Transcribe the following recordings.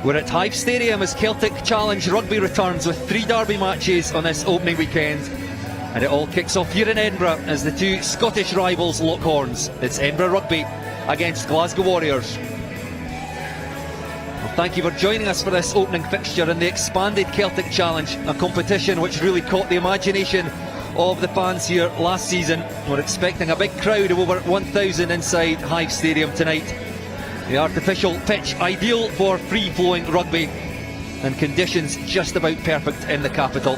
We're at Hive Stadium as Celtic Challenge Rugby returns with 3 derby matches on this opening weekend. And it all kicks off here in Edinburgh as the 2 Scottish rivals lock horns. It's Edinburgh Rugby against Glasgow Warriors. Well, thank you for joining us for this opening fixture in the expanded Celtic Challenge, a competition which really caught the imagination of the fans here last season. We're expecting a big crowd of over 1,000 inside Hive Stadium tonight. The artificial pitch ideal for free-flowing rugby, and conditions just about perfect in the capital.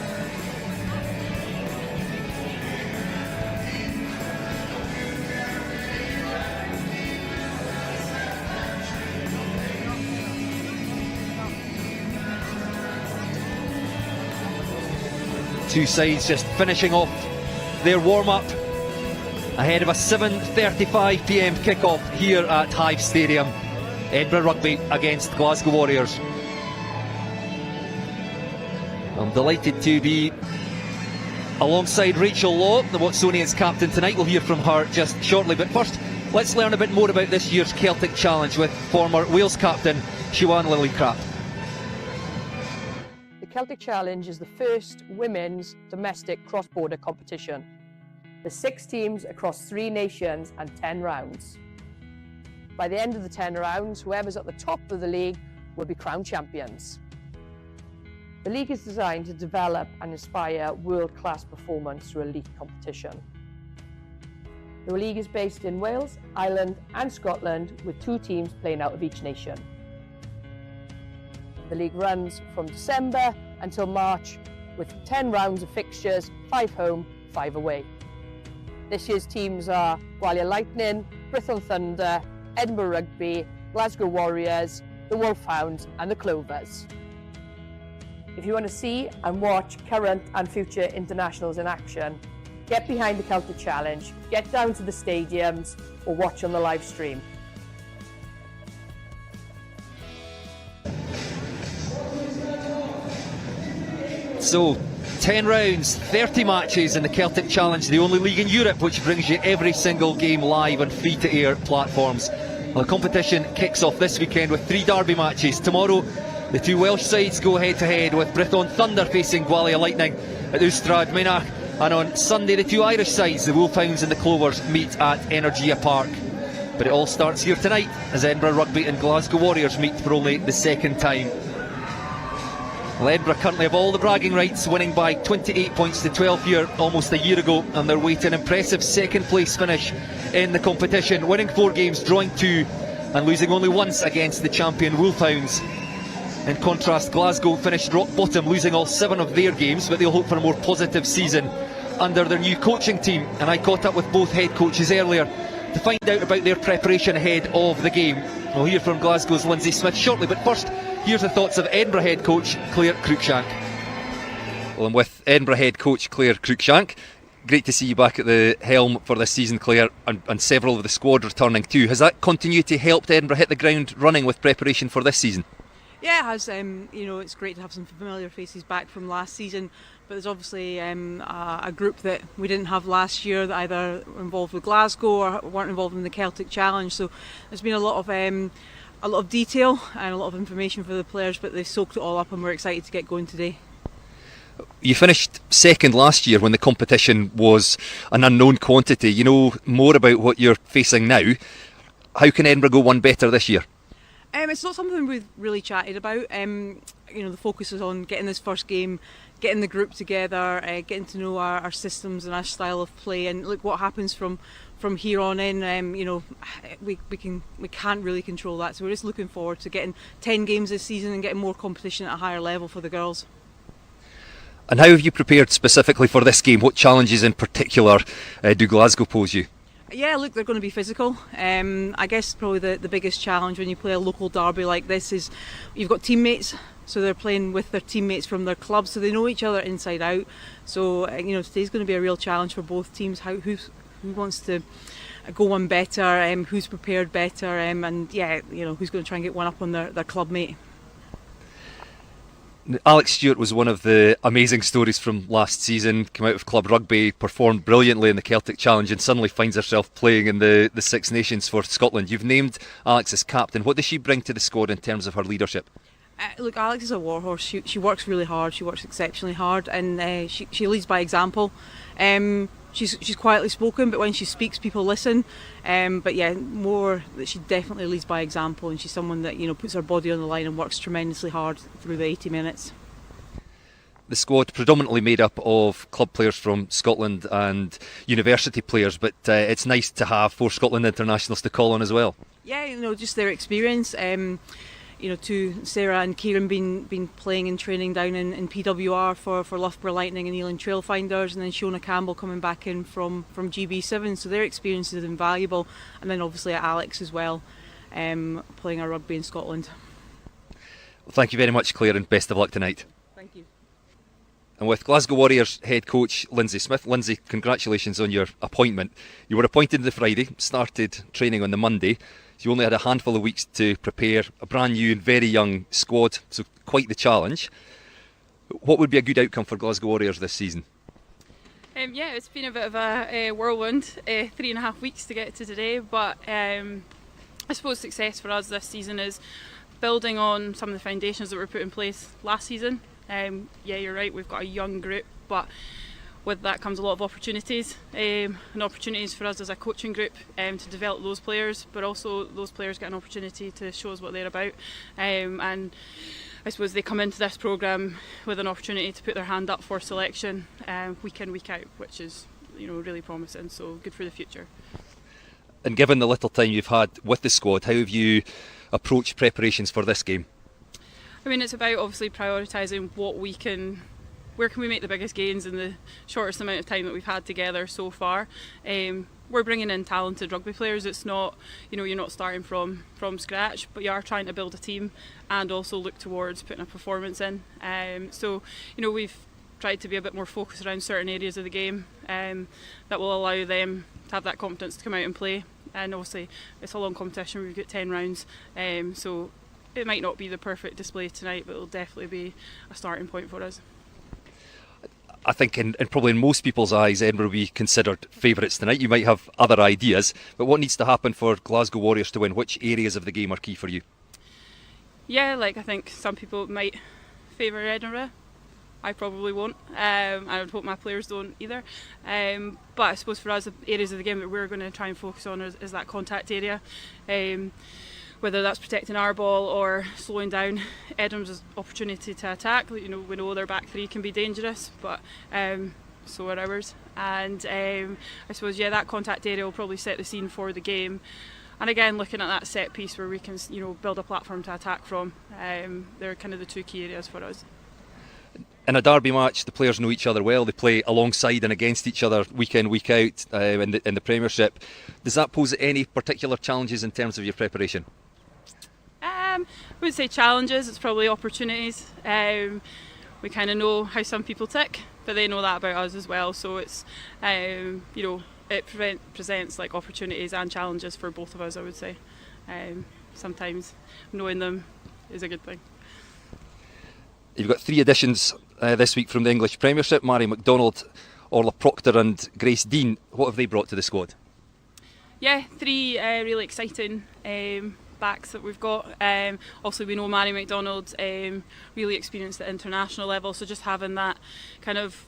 Two sides just finishing off their warm-up ahead of a 7:35 PM kick-off here at Hive Stadium. Edinburgh Rugby against Glasgow Warriors. I'm delighted to be alongside Rachel Law, the Watsonians captain tonight. We'll hear from her just shortly, but first let's learn a bit more about this year's Celtic Challenge with former Wales captain Siwan Lillicrap. The Celtic Challenge is the first women's domestic cross-border competition. There's 6 teams across 3 nations and 10 rounds. By the end of the 10 rounds, whoever's at the top of the league will be crowned champions. The league is designed to develop and inspire world-class performance through elite competition. The league is based in Wales, Ireland and Scotland, with 2 teams playing out of each nation. The league runs from December until March with 10 rounds of fixtures, 5 home, 5 away. This year's teams are Gwalior Lightning, Brython Thunder, Edinburgh Rugby, Glasgow Warriors, the Wolfhounds and the Clovers. If you want to see and watch current and future internationals in action, get behind the Celtic Challenge, get down to the stadiums or watch on the live stream. So, 10 rounds, 30 matches in the Celtic Challenge, the only league in Europe which brings you every single game live on free-to-air platforms. Well, the competition kicks off this weekend with 3 derby matches. Tomorrow, the 2 Welsh sides go head-to-head with Brython Thunder facing Gwalior Lightning at Ystrad Mynach. And on Sunday, the 2 Irish sides, the Wolfhounds and the Clovers, meet at Energia Park. But it all starts here tonight as Edinburgh Rugby and Glasgow Warriors meet for only the second time. Well, Edinburgh currently have all the bragging rights, winning by 28 points to 12 here almost a year ago, and they're way to an impressive second place finish in the competition, winning 4 games, drawing 2 and losing only once against the champion Wolfhounds. In contrast, Glasgow finished rock bottom, losing all 7 of their games, but they'll hope for a more positive season under their new coaching team. And I caught up with both head coaches earlier to find out about their preparation ahead of the game. We'll hear from Glasgow's Lindsay Smith shortly, but first, here's the thoughts of Edinburgh head coach Claire Cruikshank. Well, I'm with Edinburgh head coach Claire Cruikshank. Great to see you back at the helm for this season, Claire, and several of the squad returning too. Has that continuity helped Edinburgh hit the ground running with preparation for this season? Yeah, it has. It's great to have some familiar faces back from last season, but there's obviously a group that we didn't have last year that either were involved with Glasgow or weren't involved in the Celtic Challenge. So there's been a lot of detail and a lot of information for the players, but they've soaked it all up and we're excited to get going today. You finished second last year when the competition was an unknown quantity. You know more about what you're facing now. How can Edinburgh go one better this year? It's not something we've really chatted about. The focus is on getting this first game, getting the group together, getting to know our systems and our style of play, and look what happens from here on in. We can't really control that, so we're just looking forward to getting 10 games this season and getting more competition at a higher level for the girls. And how have you prepared specifically for this game? What challenges in particular do Glasgow pose you? Yeah, look, they're going to be physical. I guess probably the biggest challenge when you play a local derby like this is you've got teammates, so they're playing with their teammates from their clubs, so they know each other inside out. So today's going to be a real challenge for both teams. Who wants to go one better? Who's prepared better? And who's going to try and get one up on their club mate? Alex Stewart was one of the amazing stories from last season. Came out of club rugby, performed brilliantly in the Celtic Challenge and suddenly finds herself playing in the Six Nations for Scotland. You've named Alex as captain. What does she bring to the squad in terms of her leadership? Look, Alex is a warhorse. She works really hard. She works exceptionally hard, and she leads by example. She's quietly spoken, but when she speaks, people listen. But yeah, more that she definitely leads by example, and she's someone that puts her body on the line and works tremendously hard through the 80 minutes. The squad predominantly made up of club players from Scotland and university players, but it's nice to have 4 Scotland internationals to call on as well. Yeah, just their experience. To Sarah and Kieran been playing and training down in PWR for Loughborough Lightning and Eland Trailfinders, and then Shona Campbell coming back in from GB7, so their experience is invaluable. And then obviously Alex as well, playing our rugby in Scotland. Well, thank you very much, Claire, and best of luck tonight. Thank you. And with Glasgow Warriors head coach Lindsay Smith. Lindsay, congratulations on your appointment. You were appointed on the Friday, started training on the Monday. You only had a handful of weeks to prepare a brand new and very young squad, so quite the challenge. What would be a good outcome for Glasgow Warriors this season? It's been a bit of a whirlwind, 3.5 weeks to get to today, but I suppose success for us this season is building on some of the foundations that were put in place last season. You're right, we've got a young group, but with that comes a lot of opportunities, and opportunities for us as a coaching group to develop those players, but also those players get an opportunity to show us what they're about. And I suppose they come into this programme with an opportunity to put their hand up for selection week in, week out, which is really promising, so good for the future. And given the little time you've had with the squad, how have you approached preparations for this game? I mean, it's about obviously prioritising where can we make the biggest gains in the shortest amount of time that we've had together so far. We're bringing in talented rugby players. It's not, you're not starting from scratch, but you are trying to build a team and also look towards putting a performance in. We've tried to be a bit more focused around certain areas of the game that will allow them to have that confidence to come out and play. And obviously it's a long competition, we've got 10 rounds, so it might not be the perfect display tonight, but it'll definitely be a starting point for us. I think in probably in most people's eyes, Edinburgh will be considered favourites tonight. You might have other ideas, but what needs to happen for Glasgow Warriors to win? Which areas of the game are key for you? Yeah, I think some people might favour Edinburgh. I probably won't. I would hope my players don't either. But I suppose for us, the areas of the game that we're going to try and focus on is that contact area. Whether that's protecting our ball or slowing down Edinburgh's opportunity to attack. We know their back three can be dangerous, but so are ours. And I suppose that contact area will probably set the scene for the game. And again, looking at that set piece where we can build a platform to attack from. They're kind of the two key areas for us. In a derby match, the players know each other well. They play alongside and against each other week in, week out in the Premiership. Does that pose any particular challenges in terms of your preparation? I wouldn't say challenges, it's probably opportunities. We kind of know how some people tick, but they know that about us as well. So it's, it presents like opportunities and challenges for both of us, I would say. Sometimes knowing them is a good thing. You've got 3 additions this week from the English Premiership: Mary MacDonald, Orla Proctor and Grace Dean. What have they brought to the squad? Yeah, 3 really exciting backs that we've got. Also, we know Mary MacDonald really experienced at international level, so just having that kind of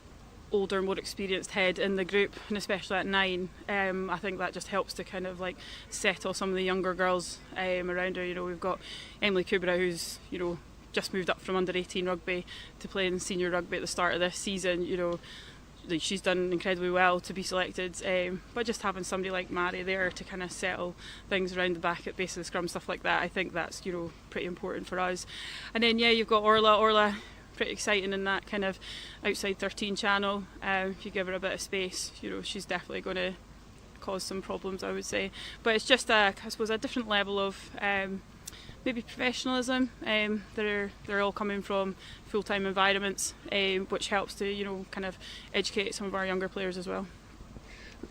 older, more experienced head in the group, and especially at 9, I think that just helps to kind of like settle some of the younger girls around her. We've got Emily Kubra, who's just moved up from under 18 rugby to play in senior rugby at the start of this season. She's done incredibly well to be selected, but just having somebody like Mary there to kind of settle things around the back at base of the scrum, stuff like that, I think that's pretty important for us. And then you've got Orla, pretty exciting in that kind of outside 13 channel. If you give her a bit of space, she's definitely going to cause some problems, I would say. But it's just I suppose a different level of maybe professionalism. They're all coming from full-time environments, which helps to kind of educate some of our younger players as well.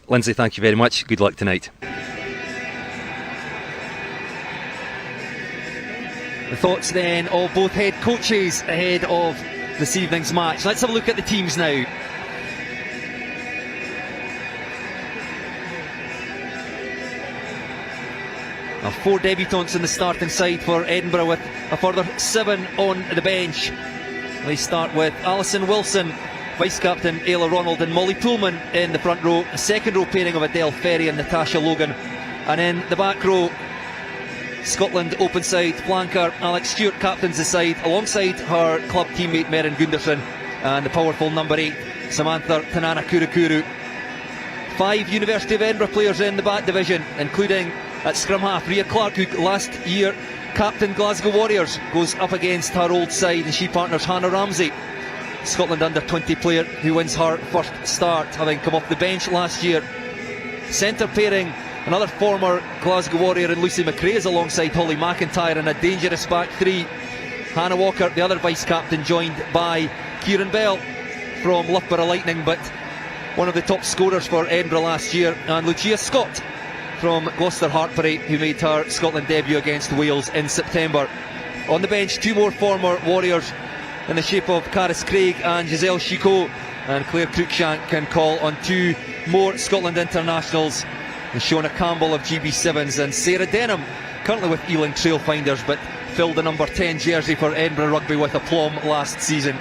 Lindsay, thank you very much. Good luck tonight. The thoughts then of both head coaches ahead of this evening's match. Let's have a look at the teams now. Now 4 debutants in the starting side for Edinburgh, with a further 7 on the bench. They start with Alison Wilson, vice-captain Ayla Ronald and Molly Pullman in the front row. A second row pairing of Adele Ferry and Natasha Logan. And in the back row, Scotland open side flanker Alex Stewart captains the side alongside her club teammate Meryn Gunderson and the powerful number 8 Samantha Tanana Kurukuru. 5 University of Edinburgh players in the back division, including at scrum half Rhea Clark, who last year captained Glasgow Warriors, goes up against her old side and she partners Hannah Ramsey, Scotland under-20 player who wins her first start, having come off the bench last year. Centre pairing, another former Glasgow Warrior in Lucy McRae is alongside Holly McIntyre, and a dangerous back 3. Hannah Walker, the other vice-captain, joined by Kieran Bell from Loughborough Lightning, but one of the top scorers for Edinburgh last year, and Lucia Scott from Gloucester Hartpury, who made her Scotland debut against Wales in September. On the bench, 2 more former Warriors in the shape of Caris Craig and Giselle Chicot, and Claire Cruikshank can call on 2 more Scotland internationals, Shona Campbell of GB Sevens and Sarah Denham, currently with Ealing Trailfinders, but filled the number 10 jersey for Edinburgh Rugby with aplomb last season.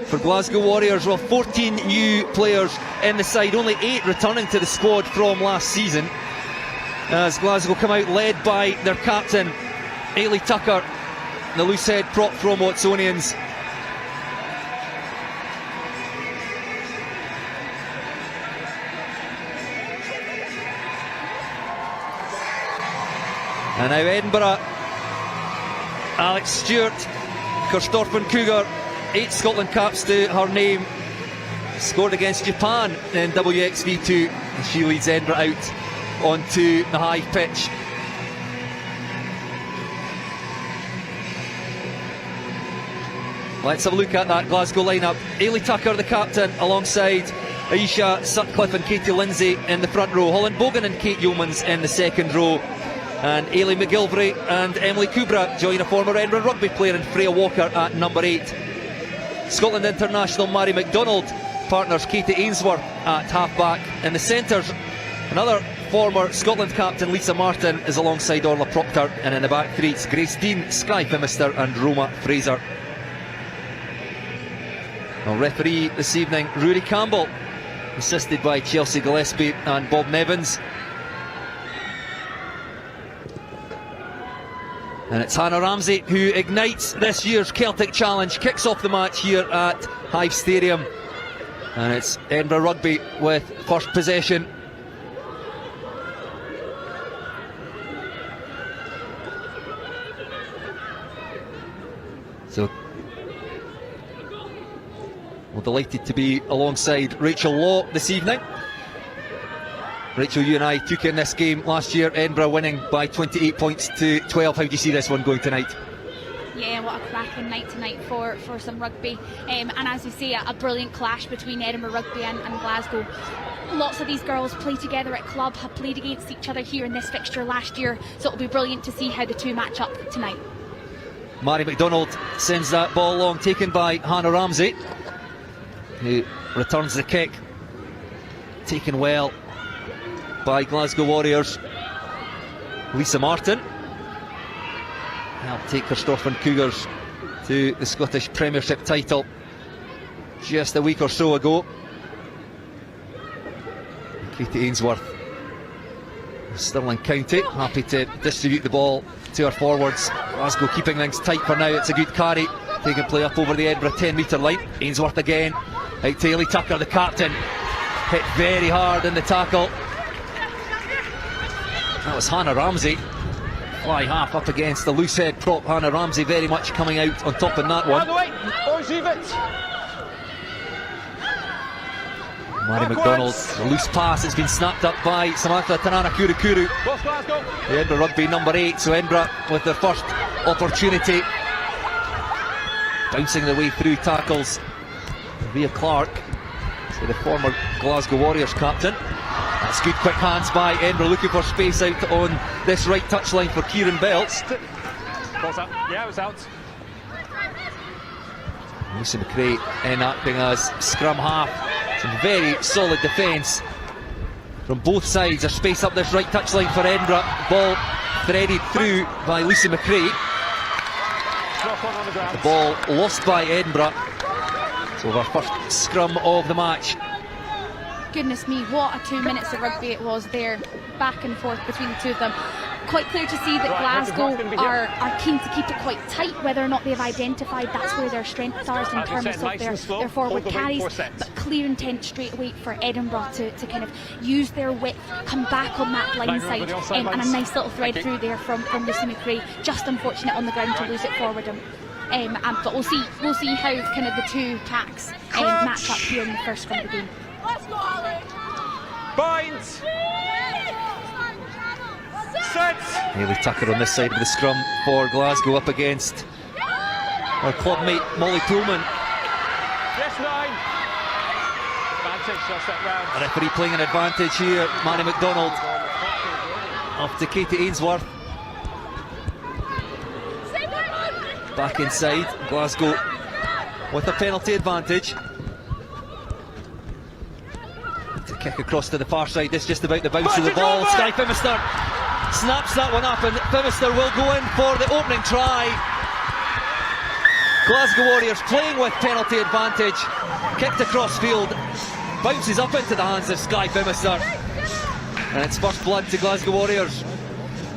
For Glasgow Warriors, well, 14 new players in the side, only 8 returning to the squad from last season, as Glasgow come out led by their captain Ailey Tucker, the loose head prop from Watsonians. And now Edinburgh, Alex Stewart, Kirstorfen Cougar, 8 Scotland caps to her name, scored against Japan in WXV2, and she leads Edinburgh out onto the high pitch. Let's have a look at that Glasgow lineup. Ailey Tucker, the captain, alongside Aisha Sutcliffe and Katie Lindsay in the front row. Holland Bogan and Kate Yeomans in the second row. And Ailey McGilvray and Emily Kubra join a former Edinburgh Rugby player in Freya Walker at number 8. Scotland international Mary MacDonald partners Katie Ainsworth at half-back. In the centres, another former Scotland captain Lisa Martin is alongside Orla Proctor, and in the back 3 it's Grace Dean, Skye Phimister and Roma Fraser. Well, referee this evening, Rory Campbell, assisted by Chelsea Gillespie and Bob Nevins. And it's Hannah Ramsey who ignites this year's Celtic Challenge, kicks off the match here at Hive Stadium, and it's Edinburgh Rugby with first possession. So we're delighted to be alongside Rachel Law this evening. Rachel, you and I took in this game last year, Edinburgh winning by 28 points to 12. How do you see this one going tonight? Yeah, what a cracking night tonight for some rugby. And as you say, a brilliant clash between Edinburgh Rugby and Glasgow. Lots of these girls play together at club, have played against each other here in this fixture last year, so it'll be brilliant to see how the two match up tonight. Mary MacDonald sends that ball along, taken by Hannah Ramsey, who returns the kick, taken well by Glasgow Warriors. Lisa Martin helped take Kirstorfen Cougars to the Scottish Premiership title just a week or so ago. Katie Ainsworth, Stirling County, happy to distribute the ball to her forwards. Glasgow keeping things tight for now. It's a good carry, taking play up over the Edinburgh 10-metre line. Ainsworth again, out to Ailey Tucker, the captain, hit very hard in the tackle. That was Hannah Ramsey, fly half up against the loose head prop. Hannah Ramsey very much coming out on top in that one. Mary MacDonald, the loose pass has been snapped up by Samantha Tanana Kurukuru, the Edinburgh Rugby number 8. So Edinburgh with their first opportunity, bouncing their way through tackles. Rhea Clark, so the former Glasgow Warriors captain. That's good quick hands by Edinburgh, looking for space out on this right touchline for Kieran Bell. Yeah, it was out. Lucy McRae in acting as scrum half. Some very solid defence from both sides. There's space up this right touchline for Edinburgh. Ball threaded through by Lisa McRae. The ball lost by Edinburgh. So our first scrum of the match. Goodness me, what a 2 minutes of rugby it was there, back and forth between the two of them. Quite clear to see that Glasgow are keen to keep it quite tight, whether or not they've identified that's where their strengths are in terms of their forward carries, but clear intent straight away for Edinburgh to kind of use their width, come back on that blind side, and a nice little thread through there from Lucy McRae. Just unfortunate on the ground to lose it forward. But we'll see how kind of the two packs match up here in the first round of the game. Bind. Set. Hayley Tucker on this side of the scrum for Glasgow, up against our club mate Molly Pullman. Yes, 9. Advantage just that round. The referee playing an advantage here. Manny McDonald off to Katie Ainsworth. Back inside, Glasgow with a penalty advantage. To kick across to the far side, this just about the bounce of the ball. Sky Phimister snaps that one up, and Phimister will go in for the opening try. Glasgow Warriors playing with penalty advantage. Kicked across field, bounces up into the hands of Sky Phimister, and it's first blood to Glasgow Warriors.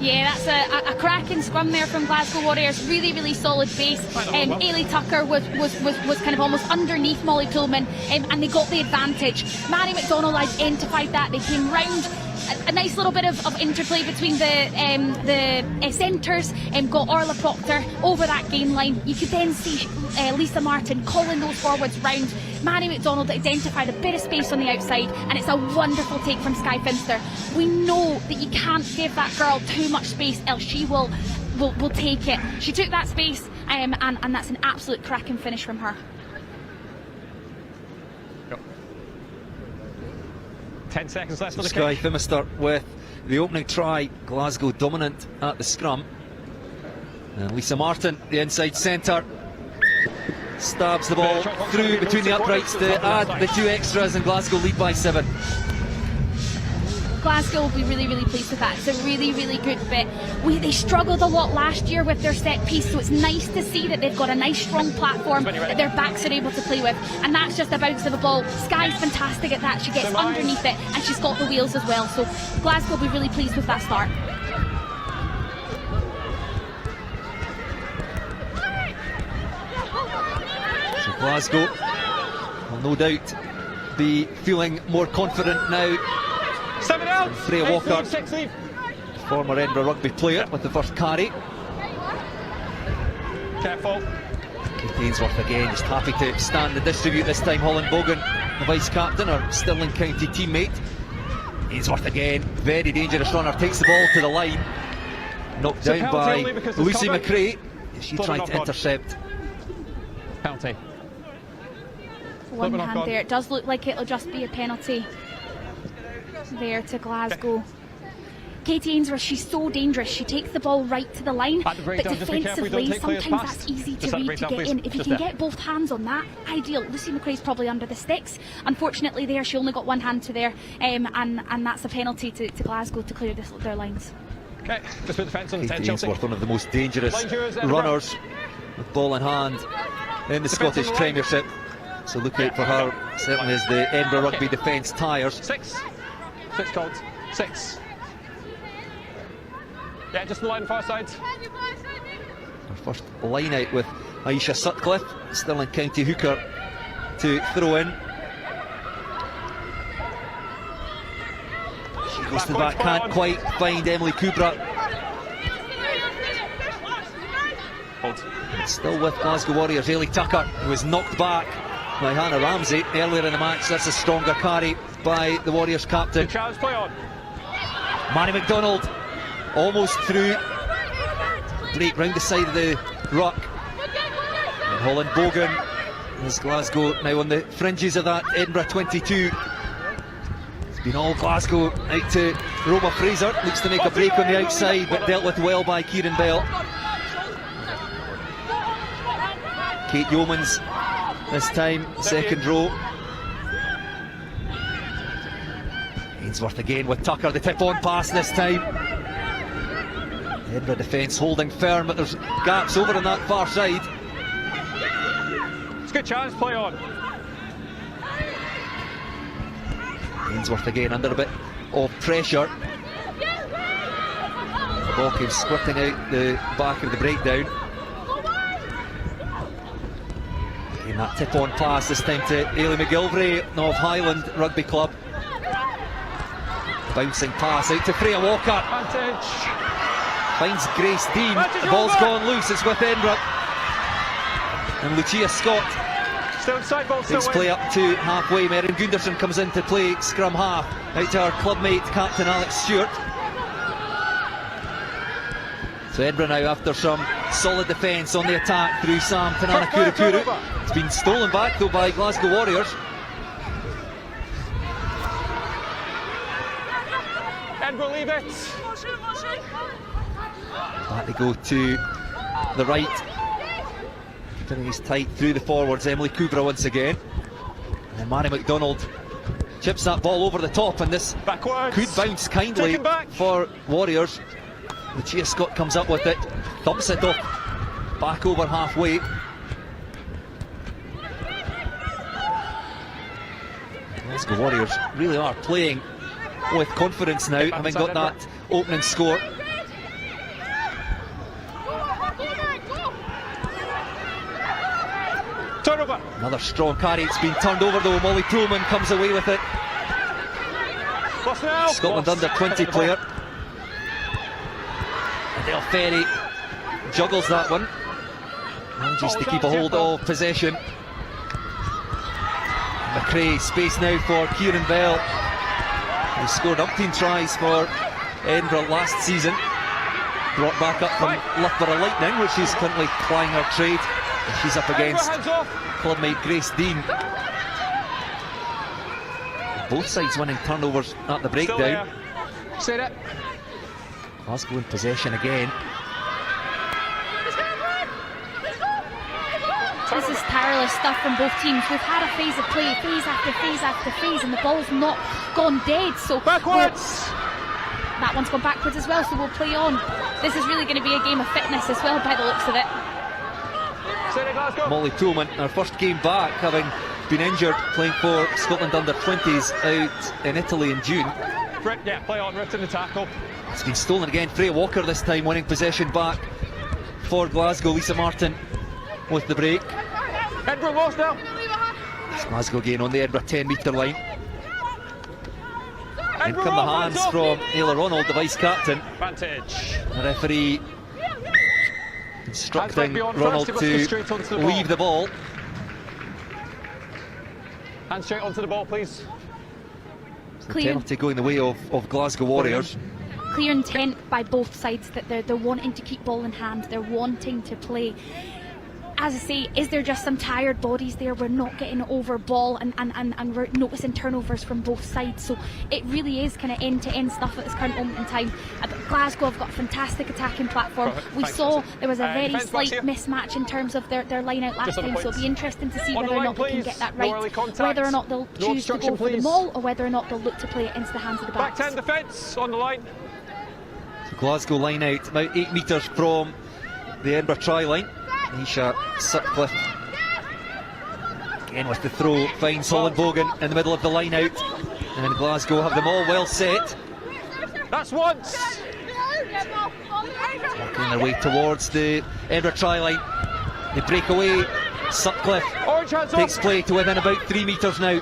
Yeah, that's a cracking scrum there from Glasgow Warriors. Really, really solid base. Hayley Tucker was kind of almost underneath Molly Pullman, and they got the advantage. Mary McDonald identified that. They came round. A nice little bit of interplay between the centres, got Orla Proctor over that gain line. You could then see Lisa Martin calling those forwards round. Mary McDonald identified a bit of space on the outside, and it's a wonderful take from Sky Finster. We know that you can't give that girl too much space, else she will take it. She took that space, and that's an absolute cracking finish from her. 10 seconds left for the Sky kick. Phimister with the opening try. Glasgow dominant at the scrum. And Lisa Martin, the inside centre, stabs the ball through between the uprights to add the 2 extras, and Glasgow lead by 7. Glasgow will be really, really pleased with that. It's a really, really good bit. They struggled a lot last year with their set piece, so it's nice to see that they've got a nice strong platform that their backs are able to play with, and that's just a bounce of a ball. Sky's fantastic at that. She gets underneath it, and she's got the wheels as well, so Glasgow will be really pleased with that start. So Glasgow will no doubt be feeling more confident now. 7 out. Freya Walker, former Edinburgh Rugby player, with the first carry. Careful. Katie Ainsworth again, just happy to stand and distribute this time. Holland Bogan, the vice-captain, our Stirling County teammate. Ainsworth again, very dangerous runner, takes the ball to the line. Knocked down by Lucy McRae. She tried to intercept. Penalty. One hand there. It does look like it'll just be a penalty there to Glasgow. Katie Ainsworth, she's so dangerous. She takes the ball right to the line, but defensively sometimes that's easy to read to get in. If you can get both hands on that, ideal. Lucy McRae's probably under the sticks. Unfortunately there, she only got one hand to there, and that's a penalty to Glasgow to clear their lines. Okay, just put the fence on the 10, Katie Chelsea. Ainsworth, one of the most dangerous runners with ball in hand in the Scottish Premiership. So look out for her, certainly as the Edinburgh Rugby defence tires. 6 called. 6. Yeah, just the line far side. Our first line out with Aisha Sutcliffe, Stirling County hooker, to throw in. She goes to the back, can't quite find Emily Kubra. It's still with Glasgow Warriors, Hayley Tucker, who was knocked back by Hannah Ramsey earlier in the match. That's a stronger carry by the Warriors captain. Play on. Manny McDonald almost through, break round the side of the ruck, and Holland Bogan as Glasgow now on the fringes of that Edinburgh 22. It's been all Glasgow out to Roma Fraser, looks to make a break on the outside, but dealt with well by Kieran Bell. Kate Yeomans this time, second row. Ainsworth again with Tucker, the tip-on pass this time. Edinburgh defence holding firm, but there's gaps over on that far side. It's a good chance, play on. Ainsworth again under a bit of pressure. The ball came squirting out the back of the breakdown. Again, that tip-on pass this time to Ailey McGilvray of Highland Rugby Club. Bouncing pass out to Freya Walker. Advantage. Finds Grace Dean. The ball's gone loose. It's with Edinburgh. And Lucia Scott. Still inside ball, still Takes play up to halfway. Meryn Gunderson comes in to play scrum half. Out to our clubmate, captain Alex Stewart. So Edinburgh now, after some solid defence on the attack through Sam Tanana Kurukuru. It's been stolen back though by Glasgow Warriors. Edinburgh leave it. Back they go to the right. Keeping his tight through the forwards. Emily Kubra once again. And then Mary McDonald chips that ball over the top, and this Backwards. could bounce kindly for Warriors. Lucia Scott comes up with it, thumps it off back over halfway. Glasgow Warriors really are playing with confidence now, having got that opening score. Turnover. Another strong carry. It's been turned over though. Molly Proman comes away with it. Lost now. Scotland under 20 player. Adele Ferry juggles that one. Manages to keep a hold of possession. McRae, space now for Kieran Bell, who scored 18 tries for Edinburgh last season. Brought back up from Loughborough Lightning, which she's currently plying her trade. And she's up against clubmate Grace Dean. Both sides winning turnovers at the breakdown. Said it. Glasgow in possession again. This is tireless stuff from both teams. We've had a phase of play, phase after phase after phase, and the ball's not gone dead. So Backwards. that one's gone backwards as well, so we'll play on. This is really going to be a game of fitness as well, by the looks of it. Said it, Glasgow. Molly Toman, her first game back, having been injured playing for Scotland under 20s out in Italy in June. Yeah, play on, ripped in the tackle. It's been stolen again. Freya Walker this time winning possession back for Glasgow. Lisa Martin with the break. Edinburgh lost now. It's Glasgow again on the Edinburgh 10-metre line. In come the hands from Ayla Ronald, the vice-captain. Advantage. The referee instructing Ronald to leave the ball. Hand straight onto the ball, please. So penalty going the way of Glasgow Warriors. Clear intent by both sides that they're wanting to keep ball in hand, they're wanting to play. As I say, is there just some tired bodies there? We're not getting over ball and we're noticing turnovers from both sides. So it really is kind of end-to-end stuff at this current moment in time. Glasgow have got a fantastic attacking platform. We saw there was a very slight mismatch in terms of their line-out last time, so it'll be interesting to see whether or not they can get that right. Whether or not they'll choose to go for the maul or whether or not they'll look to play it into the hands of the backs. Back 10 defence on the line. So Glasgow line out about 8 metres from the Edinburgh try line. Nisha Sutcliffe again with the throw, finds Holland Bogan in the middle of the line out, and Glasgow have them all well set. That's once. Working their way towards the Edinburgh try line. They break away. Sutcliffe takes play to within about 3 metres now.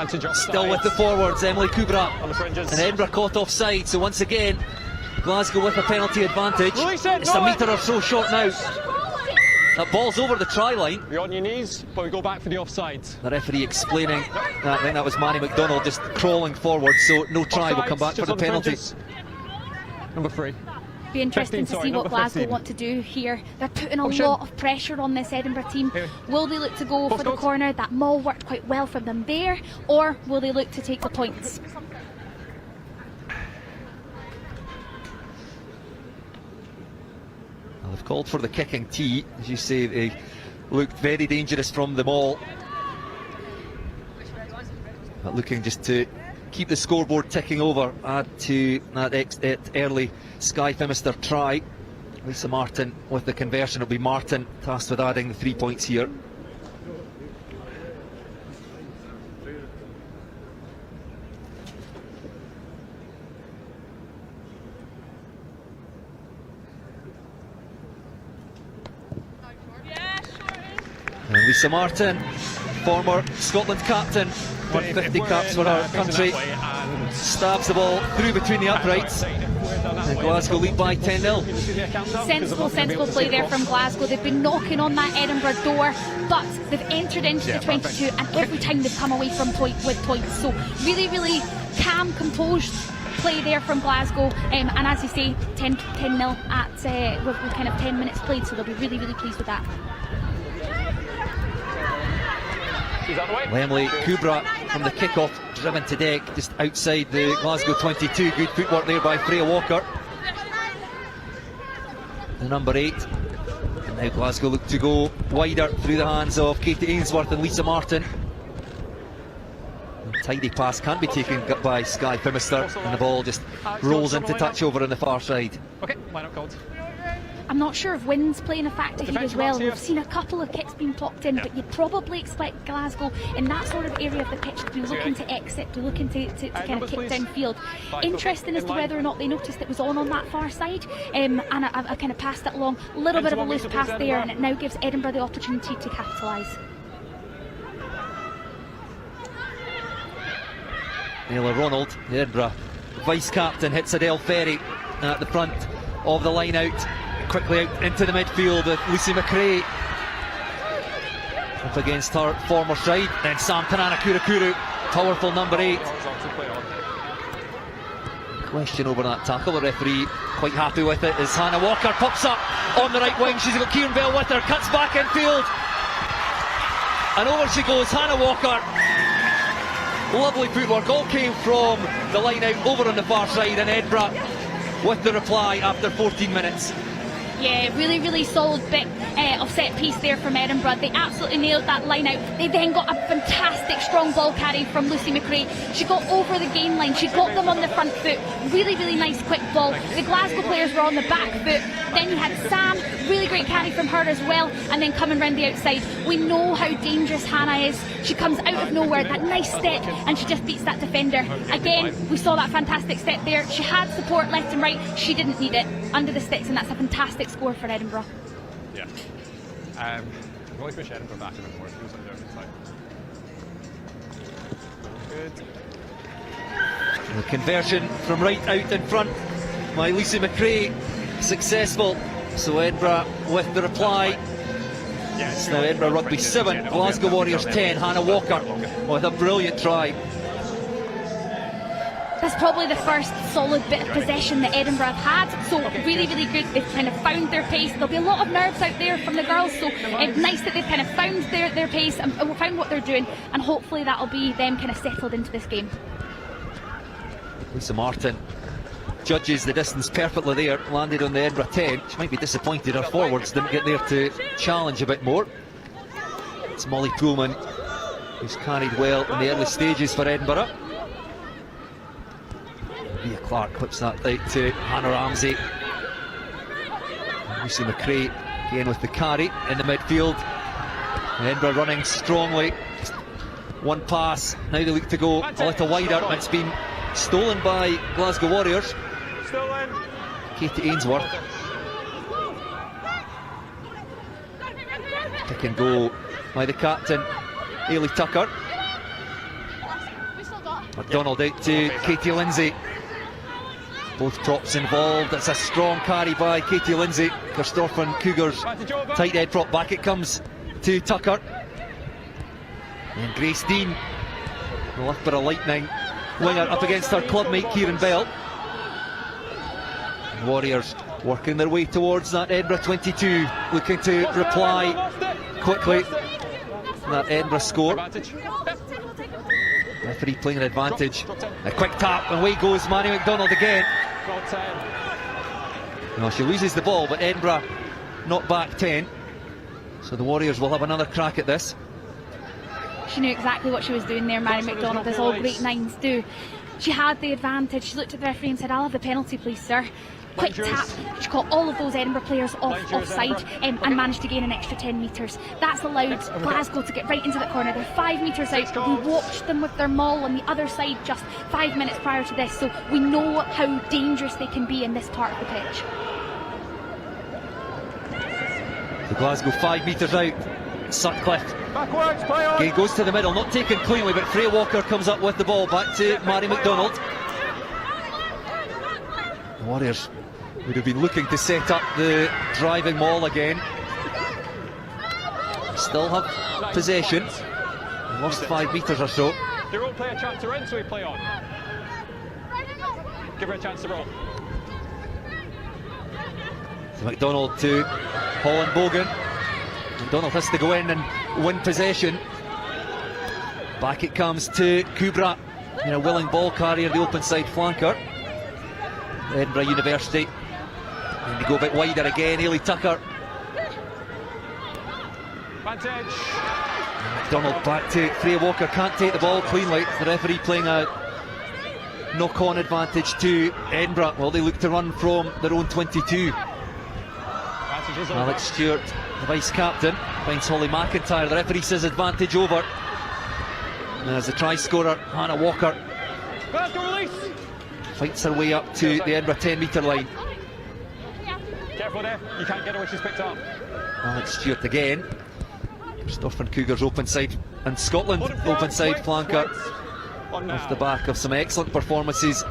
Still with the forwards, Emily Kubra, and Edinburgh caught offside. So once again, Glasgow with a penalty advantage. It's a metre or so short now. That ball's over the try line. You're on your knees, but we go back for the offside. The referee explaining that, I think that was Manny McDonald just crawling forward, so no try will come back for the penalty. Number 3. Be interesting to see what Glasgow want to do here. They're putting a lot of pressure on this Edinburgh team. Will they look to go for the corner? That maul worked quite well for them there, or will they look to take the points? They've called for the kicking tee. As you say, they looked very dangerous from the maul. But looking just to keep the scoreboard ticking over, add to that early Skye Phimister try. Lisa Martin with the conversion. It'll be Martin tasked with adding the 3 points here. And Lisa Martin, former Scotland captain, won 50 caps for her country, stabs the ball through between the uprights, and Glasgow lead by 10-0. Sensible play there from Glasgow. They've been knocking on that Edinburgh door, but they've entered into the 22, and every time they've come away from with points. So really calm, composed play there from Glasgow, and as you say, 10-0 at with kind of 10 minutes played, so they'll be really pleased with that. Lemley Kubra from the kick-off, driven to deck just outside the Glasgow 22. Good footwork there by Freya Walker, the number 8. And now Glasgow look to go wider through the hands of Katie Ainsworth and Lisa Martin. And tidy pass can't be taken by Skye Phimister, and the ball just rolls into touch over on the far side. Okay, line up called. I'm not sure if wind's playing a factor here as well. We've seen a couple of kicks being popped in, but you'd probably expect Glasgow in that sort of area of the pitch to be looking to exit, to looking to kind of kick downfield. Interesting as to whether or not they noticed it was on that far side, and I kind of passed it along. A little bit of a loose pass there, and it now gives Edinburgh the opportunity to capitalise. Naylor Ronald, the Edinburgh vice-captain, hits Adele Ferry at the front of the line out. Quickly out into the midfield with Lucy McRae up against her former side. Then Sam Tanana-Kurakuru, powerful number 8. Question over that tackle. The referee quite happy with it as Hannah Walker pops up on the right wing. She's got Kieran Bell with her, cuts back infield, and over she goes, Hannah Walker. Lovely footwork, all came from the line out over on the far side, and Edinburgh with the reply after 14 minutes. Yeah, really solid bit of set piece there from Edinburgh. They absolutely nailed that line out. They then got a fantastic strong ball carry from Lucy McRae. She got over the gain line, she got them on the front foot. Really nice quick ball. The Glasgow players were on the back foot. Then you had Sam, really great carry from her as well, and then coming round the outside. We know how dangerous Hannah is. She comes out of nowhere, that nice step, and she just beats that defender. Again, we saw that fantastic step there. She had support left and right, she didn't need it under the sticks, and that's a fantastic score for Edinburgh. Yeah. Really push Edinburgh back a bit more. Who's on the other side? Good. The conversion from right out in front by Lucy McRae, successful. So Edinburgh with the reply. It's now Edinburgh Rugby 7, Glasgow Warriors 10. Hannah Walker with a brilliant try. That's probably the first solid bit of possession that Edinburgh have had, so really good. They've kind of found their pace. There'll be a lot of nerves out there from the girls, so it's nice that they've kind of found their pace and found what they're doing, and hopefully that'll be them kind of settled into this game. Lisa Martin judges the distance perfectly there, landed on the Edinburgh 10. She might be disappointed her forwards didn't get there to challenge a bit more. It's Molly Poolman who's carried well in the early stages for Edinburgh. Mia Clark clips that out to Hannah Ramsey. Lucy McRae again with the carry in the midfield. Edinburgh running strongly. Just one pass, now they look to go a little wider. It's been stolen by Glasgow Warriors. Katie Ainsworth. Pick and go by the captain, Ailey Tucker. McDonald out to Katie Lindsay. Both props involved. It's a strong carry by Katie Lindsay. Christopher Cougars tight head prop back. It comes to Tucker. And Grace Dean, the Loughborough Lightning winger, up against her clubmate Kieran Bell. And Warriors working their way towards that Edinburgh 22, looking to reply quickly to that Edinburgh score. Referee playing an advantage. A quick tap, and away goes Manny McDonald again. No, she loses the ball, but Edinburgh not back 10. So the Warriors will have another crack at this. She knew exactly what she was doing there, Manny McDonald, as all great nines do. She had the advantage. She looked at the referee and said, "I'll have the penalty, please, sir." Quick tap. She caught all of those Edinburgh players offside and managed to gain an extra 10 metres. That's allowed Glasgow to get right into the corner. They're 5 metres out. We watched them with their maul on the other side just 5 minutes prior to this, so we know how dangerous they can be in this part of the pitch. The Glasgow 5 metres out. Sutcliffe. Backwards, play on. Gay goes to the middle, not taken cleanly, but Freya Walker comes up with the ball. Back to Mary McDonald. The Warriors would have been looking to set up the driving maul again. Still have possession. Lost 5 metres or so. They won't play a chance to run, so we play on. Give her a chance to roll. So McDonald to Holland Bogan. McDonald has to go in and win possession. Back it comes to Kubra, a willing ball carrier, the open side flanker. Edinburgh University. And they go a bit wider again. Ailey Tucker. Advantage. McDonald back to Freya Walker. Can't take the ball cleanly. The referee playing a knock-on advantage to Edinburgh. Well, they look to run from their own 22. Alex Stewart, the vice-captain, finds Holly McIntyre. The referee says advantage over. And as the try scorer, Hannah Walker, fights her way up to the Edinburgh 10-metre line. Careful there, you can't get her when she's picked up. Alex Stewart again. Storfen Cougars open side, and Scotland open side flanker. Off the back of some excellent performances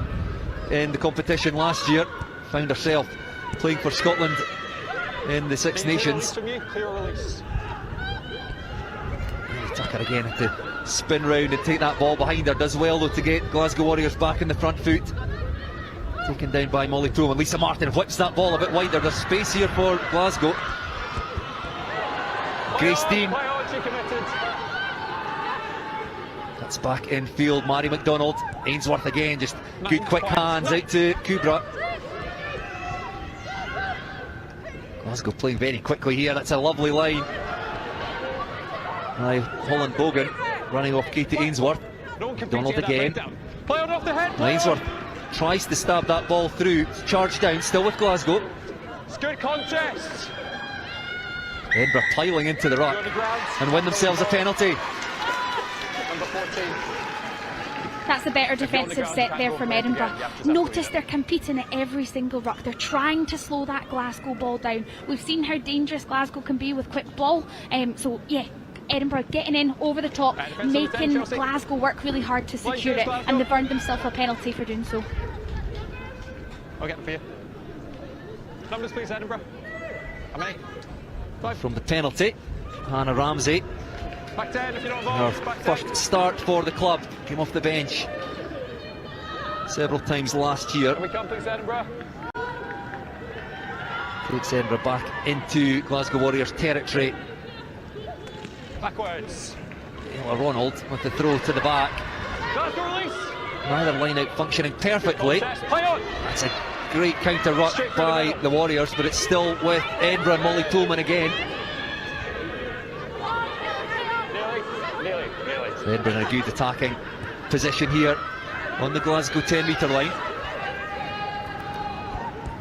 in the competition last year. Found herself playing for Scotland in the Six Nations. Tucker again had to spin round and take that ball behind her. Does well though to get Glasgow Warriors back in the front foot. Taken down by Molly Truman. Lisa Martin whips that ball a bit wider. There's space here for Glasgow. Grace Dean. That's back in field. Mary McDonald. Ainsworth again, just good quick hands out to Kubra. Glasgow playing very quickly here. That's a lovely line. Holland Bogan running off Katie Ainsworth. McDonald again. Ainsworth tries to stab that ball through. Charge down, still with Glasgow. It's good contest. Edinburgh piling into the ruck and win themselves a penalty. Number 14. That's a better defensive set there from Edinburgh. Notice they're competing at every single ruck. They're trying to slow that Glasgow ball down. We've seen how dangerous Glasgow can be with quick ball. So yeah, Edinburgh getting in over the top, making Glasgow work really hard to secure it, and they've earned themselves a penalty for doing so. I'll get them for you. Numbers please, Edinburgh. How many? 5. From the penalty, Hannah Ramsey. Back 10 if you're not Her involved. Back 10. first start for the club. Came off the bench several times last year. Can we come please, Edinburgh? Takes Edinburgh back into Glasgow Warriors territory. Backwards. Taylor Ronald with the throw to the back. Glasgow release. Neither line out functioning perfectly. Play on. That's a great counter ruck by the Warriors, but it's still with Edinburgh and Molly Pullman again. Nearly. Edinburgh in a good attacking position here on the Glasgow 10-metre line.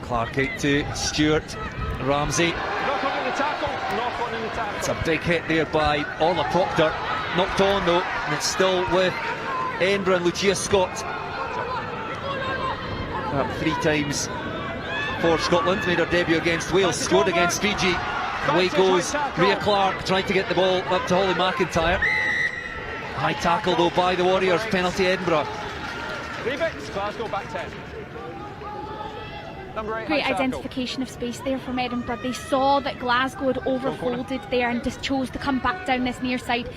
Clark out to Stewart. Ramsey. Knock on in the tackle. It's a big hit there by Orla Proctor. Knocked on though, and it's still with Edinburgh and Lucia Scott. 3 times for Scotland. Made her debut against Wales, scored against Fiji. Away goes Rhea Clark, trying to get the ball up to Holly McIntyre. High tackle though by the Warriors, penalty Edinburgh. Glasgow back 10. Number 8. Great identification of space there from Edinburgh. They saw that Glasgow had overfolded there and just chose to come back down this near side.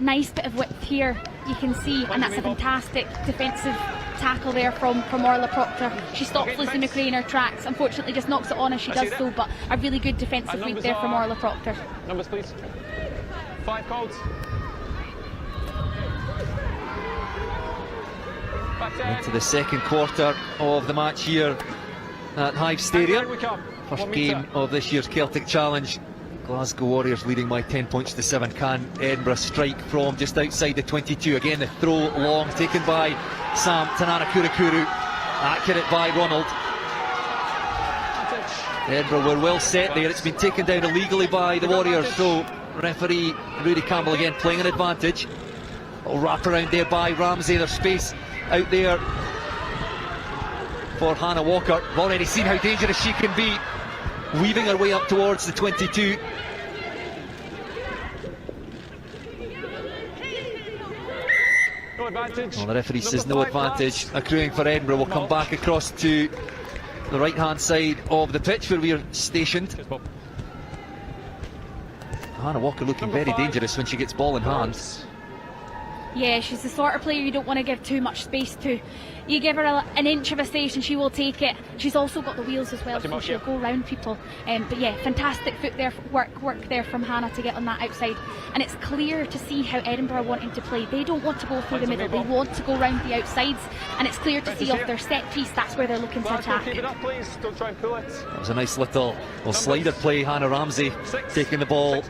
Nice bit of width here, you can see, and that's a fantastic defensive tackle there from Orla Proctor. She stops Lucy McRae in her tracks, unfortunately just knocks it on as she does so, but a really good defensive read there from Orla Proctor. Numbers please. 5 codes. Into the second quarter of the match here at Hive Stadium. First game of this year's Celtic Challenge Glasgow Warriors leading by 10 points to 7. Can Edinburgh strike from just outside the 22? Again, the throw long taken by Sam Tanana Kurikuru. Accurate by Ronald. Edinburgh were well set there. It's been taken down illegally by the Warriors. So referee Rudy Campbell again playing an advantage. A wrap around there by Ramsey. There's space out there for Hannah Walker. We've already seen how dangerous she can be, weaving her way up towards the 22. No advantage. Well, the referee says no advantage accruing for Edinburgh. We'll come back across to the right hand side of the pitch where we are stationed. Hannah Walker looking very dangerous when she gets ball in hand. Yeah, she's the sort of player you don't want to give too much space to. You give her an inch of a space and she will take it. She's also got the wheels as well, so she'll go round people. But yeah, fantastic foot there, work there from Hannah to get on that outside. And it's clear to see how Edinburgh are wanting to play. They don't want to go through the middle, they want to go round the outsides. And it's clear to see off their set piece, that's where they're looking to attack. Keep it up, please. Don't try and pull it. That was a nice little slider play. Hannah Ramsey taking the ball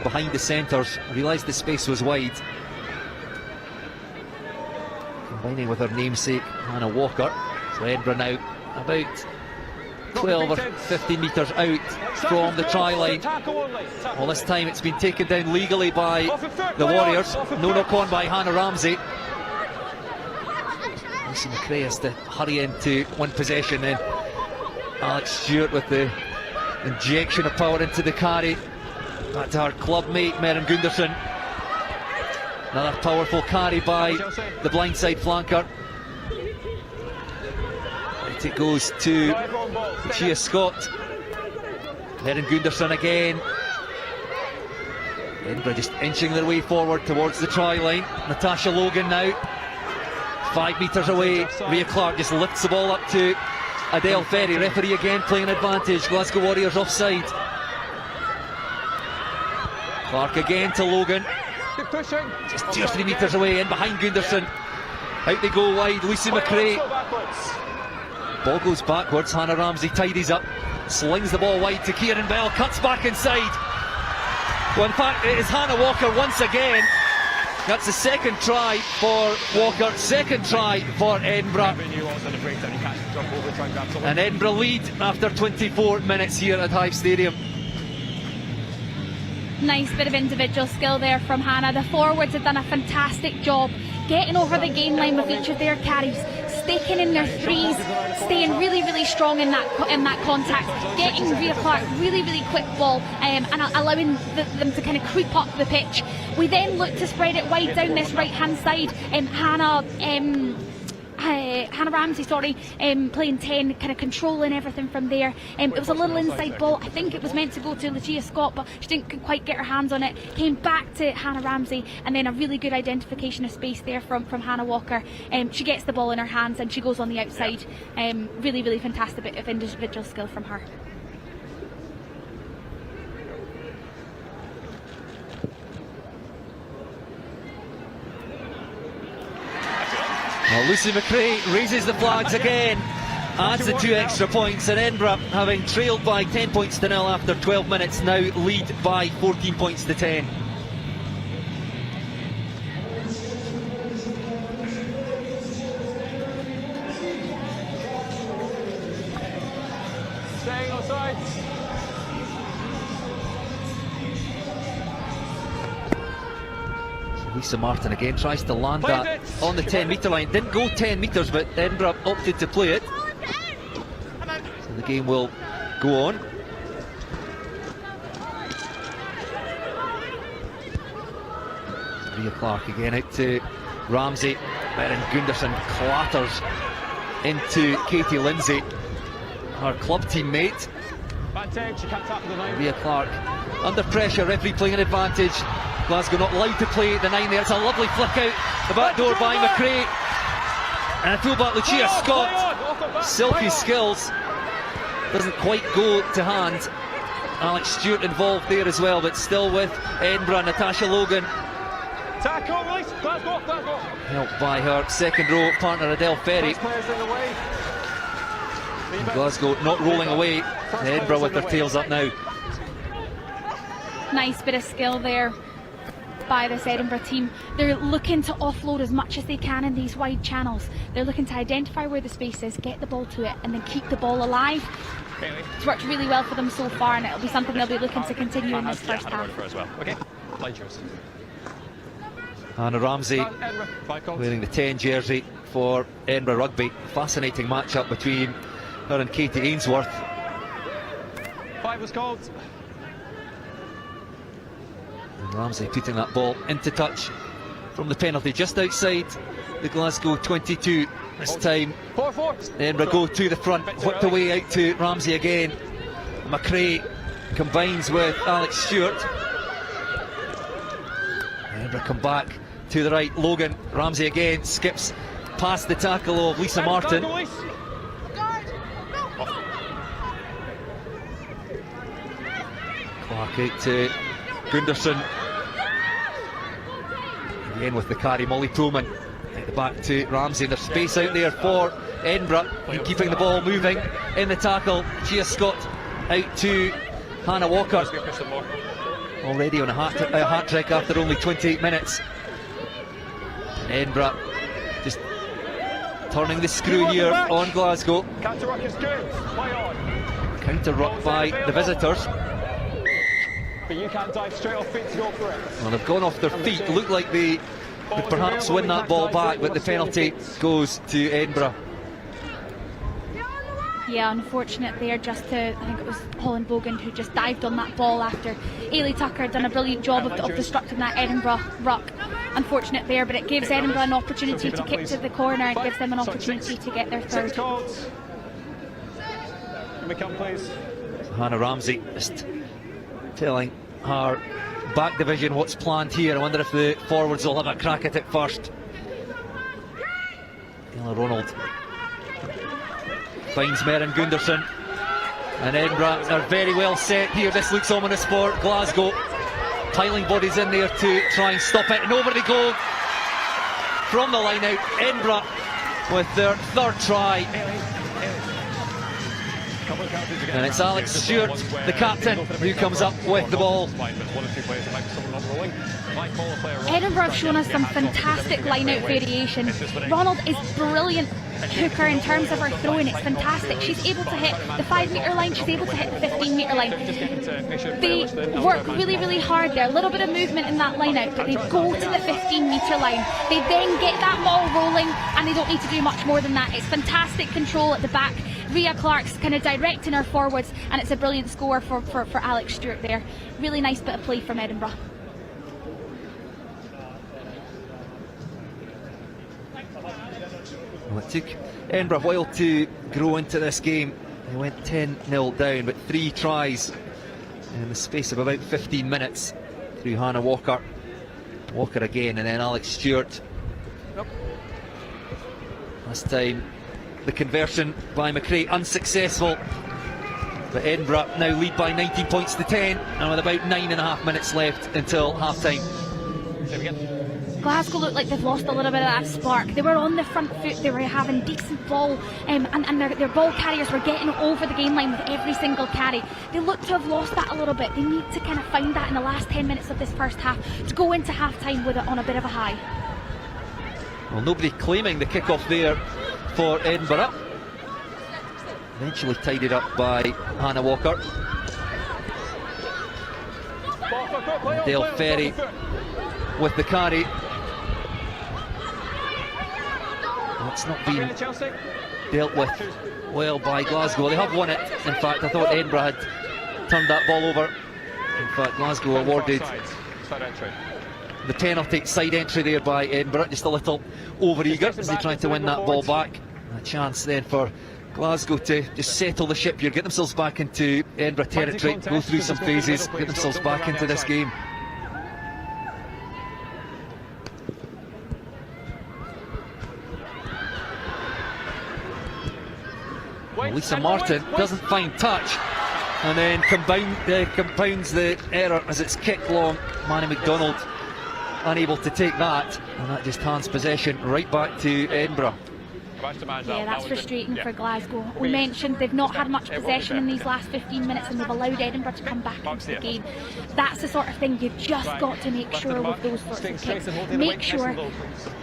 behind the centres. Realised the space was wide. Combining with her namesake Hannah Walker. So Edinburgh now about 12 or 15 metres out from the try line. Well, this time it's been taken down legally by the Warriors. No knock on by Hannah Ramsey. Lucy McRae has to hurry in to win possession, and Alex Stewart with the injection of power into the carry. Back to her club mate Meryn Gunderson. Another powerful carry by the blindside flanker. It goes to Lucia Scott. Meryn Gunderson again. Edinburgh just inching their way forward towards the try line. Natasha Logan now 5 metres away. Rhea Clark just lifts the ball up to Adele Ferry. Referee again playing advantage. Glasgow Warriors offside. Clark again to Logan. Just 2 or 3 metres away, in behind Gunderson. Out they go wide, Lucy McRae. Ball goes backwards, Hannah Ramsey tidies up, slings the ball wide to Kieran Bell, cuts back inside. Well, in fact, it is Hannah Walker once again. That's the second try for Walker, second try for Edinburgh. And Edinburgh lead after 24 minutes here at Hive Stadium. Nice bit of individual skill there from Hannah. The forwards have done a fantastic job getting over the gain line with each of their carries, staking in their threes, staying really strong in that contact, getting Rhea Clark really quick ball, and allowing them to kind of creep up the pitch. We then look to spread it wide down this right hand side. Hannah Ramsey, playing 10, kind of controlling everything from there. It was a little inside ball. I think it was meant to go to Lucia Scott, but she didn't quite get her hands on it. Came back to Hannah Ramsey, and then a really good identification of space there from Hannah Walker. She gets the ball in her hands and she goes on the outside. Really fantastic bit of individual skill from her. Well, Lucy McRae raises the flags again, adds the 2 extra points, and Edinburgh, having trailed by 10 points to 0 after 12 minutes, now lead by 14 points to 10. Staying outside. Lisa Martin again tries to land that on the 10 metre line. Didn't go 10 metres, but Edinburgh opted to play it. So the game will go on. Rhea Clark again out to Ramsey. Meryn Gunderson clatters into Katie Lindsay, her club teammate. Rhea Clark under pressure, referee playing an advantage. Glasgow not allowed to play the 9 there. It's a lovely flick out the back door by McRae. And a fullback Lucia Scott. Silky skills. Doesn't quite go to hand. Alex Stewart involved there as well, but still with Edinburgh. Natasha Logan. Tackle, release, Glasgow. Helped by her second row partner Adele Ferry. And Glasgow not rolling away. Edinburgh with their tails up now. Nice bit of skill there by this Edinburgh team. They're looking to offload as much as they can in these wide channels. They're looking to identify where the space is, get the ball to it, and then keep the ball alive. It's worked really well for them so far, and it'll be something they'll be looking to continue in this first half. Hannah Ramsey wearing the 10 jersey for Edinburgh Rugby. Fascinating matchup between her and Katie Ainsworth. 5 was called. And Ramsey putting that ball into touch from the penalty just outside the Glasgow 22. This time Edinburgh go to the front, whipped away out to Ramsey again. McRae combines with Alex Stewart. Edinburgh come back to the right. Logan Ramsey again skips past the tackle of Lisa Martin. Clark out to Gunderson. Again with the carry, Molly Pullman. Back to Ramsey. There's space out there for Edinburgh, and keeping the ball moving in the tackle. Gia Scott out to Hannah Walker. Already on a hat trick after only 28 minutes. And Edinburgh just turning the screw here on Glasgow. Counter ruck by the visitors. But you can't dive straight off feet to go for it. Well, they've gone off their feet. Look like they would perhaps win that ball back, but the penalty goes to Edinburgh. Yeah, unfortunate there, just to, I think it was Holland Bogan who just dived on that ball after Ailey Tucker had done a brilliant job of disrupting that Edinburgh ruck. Unfortunate there, but it gives Edinburgh an opportunity to kick to the corner and gives them an opportunity to get their third. Hannah Ramsey just telling her back division what's planned here. I wonder if the forwards will have a crack at it first. Ella Ronald finds Merrin Gunderson, and Edinburgh are very well set here. This looks ominous for Glasgow, piling bodies in there to try and stop it, and over they go from the line out. Edinburgh with their third try, and it's Alex Stewart, the captain, who comes up with the ball. Edinburgh have shown us some fantastic line-out variation. Ronald is brilliant hooker in terms of her throwing. It's fantastic. She's able to hit the 5-metre line, she's able to hit the 15-metre line. They work really, really hard there. A little bit of movement in that line-out, but they go to the 15-metre line. They then get that ball rolling, and they don't need to do much more than that. It's fantastic control at the back. Rhea Clark's kind of directing her forwards, and it's a brilliant score for Alex Stewart there. Really nice bit of play from Edinburgh. Well, it took Edinburgh a while to grow into this game. They went 10-0 down, but 3 tries in the space of about 15 minutes through Hannah Walker. Walker again, and then Alex Stewart. Last time the conversion by McRae unsuccessful, but Edinburgh now lead by 19 points to 10, and with about 9.5 minutes left until half time. Glasgow look like they've lost a little bit of that spark. They were on the front foot, they were having decent ball, and their ball carriers were getting over the game line with every single carry. They look to have lost that a little bit. They need to kind of find that in the last 10 minutes of this first half to go into half time with it on a bit of a high. Well, nobody claiming the kick-off there for Edinburgh. Eventually tidied up by Hannah Walker. Dale Ferry with the carry. It's not been dealt with well by Glasgow. They have won it. In fact, I thought Edinburgh had turned that ball over. In fact, Glasgow awarded the penalty. Side entry there by Edinburgh, just a little over-eager as they tried to win that ball back. A chance then for Glasgow to just settle the ship here, get themselves back into Edinburgh territory, go through some phases, get themselves back into this game. Well, Lisa Martin doesn't find touch, and then compounds the error as it's kicked long. Manny McDonald unable to take that, and that just hands possession right back to Edinburgh. Yeah, that's frustrating for Glasgow. We mentioned they've not had much possession in these last 15 minutes and they've allowed Edinburgh to come back into the game. That's the sort of thing you've just got to make sure with those sorts of kicks. Make sure,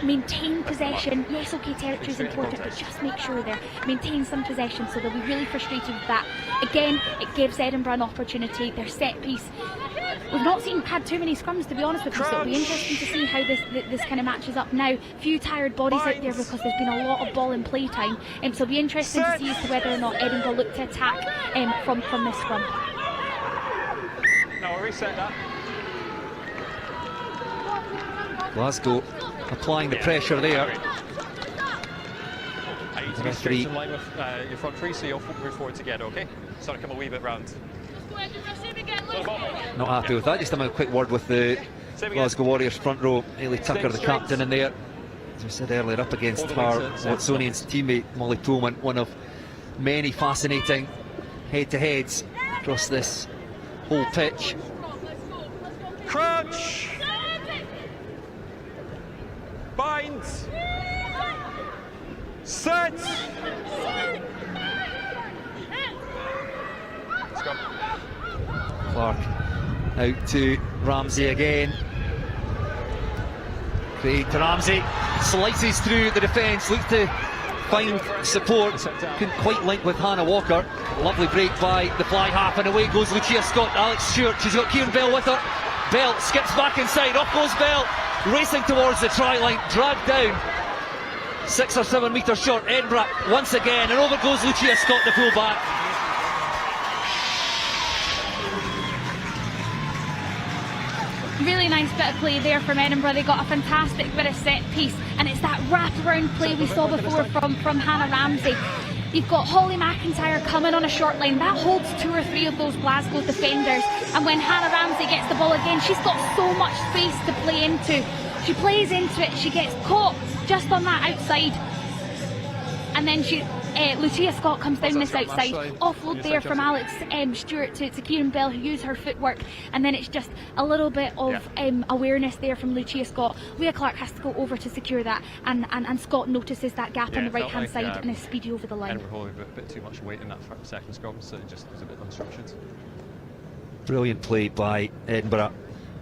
maintain possession. Yes, okay, territory is important, but just make sure there. Maintain some possession, so they'll be really frustrated with that. Again, it gives Edinburgh an opportunity. Their set piece. We've not had too many scrums, to be honest with you, so it'll be interesting to see how this kind of matches up now. Few tired bodies out there because there's been a lot of ball and play time, so it'll be interesting to see as to whether or not Edinburgh look to attack from this scrum. No, we'll reset that. Glasgow applying the pressure there. I need to be straight in line with your front three, so you'll move forward together, okay? Sort of come a wee bit round. Not happy with that. Just a quick word with the Glasgow Warriors front row. Hayley Tucker, the captain, in there. As we said earlier, up against her Watsonian teammate Molly Pullman. One of many fascinating head-to-heads across this whole pitch. Crunch! Bind! Set! Let's go. Clark out to Ramsey again. Craig to Ramsey, slices through the defence, looks to find support, couldn't quite link with Hannah Walker. Lovely break by the fly half, and away goes Lucia Scott. Alex Stewart, she's got Kieran Bell with her. Bell skips back inside, off goes Bell, racing towards the try line, dragged down 6 or 7 metres short. Edinburgh once again, and over goes Lucia Scott to pull back. Really nice bit of play there from Edinburgh. They got a fantastic bit of set piece, and it's that wraparound play we saw before from Hannah Ramsey. You've got Holly McIntyre coming on a short line. That holds 2 or 3 of those Glasgow defenders, and when Hannah Ramsey gets the ball again, she's got so much space to play into. She plays into it, she gets caught just on that outside, and then Lucia Scott comes down this outside, offload there from Alex Stewart to Kieran Bell, who used her footwork, and then it's just a little bit of awareness there from Lucia Scott. Leah Clark has to go over to secure that, and Scott notices that gap on the right hand side and is speedy over the line. Edinburgh holding a bit too much weight in that second scrum, so it just was a bit unstructured. Brilliant play by Edinburgh,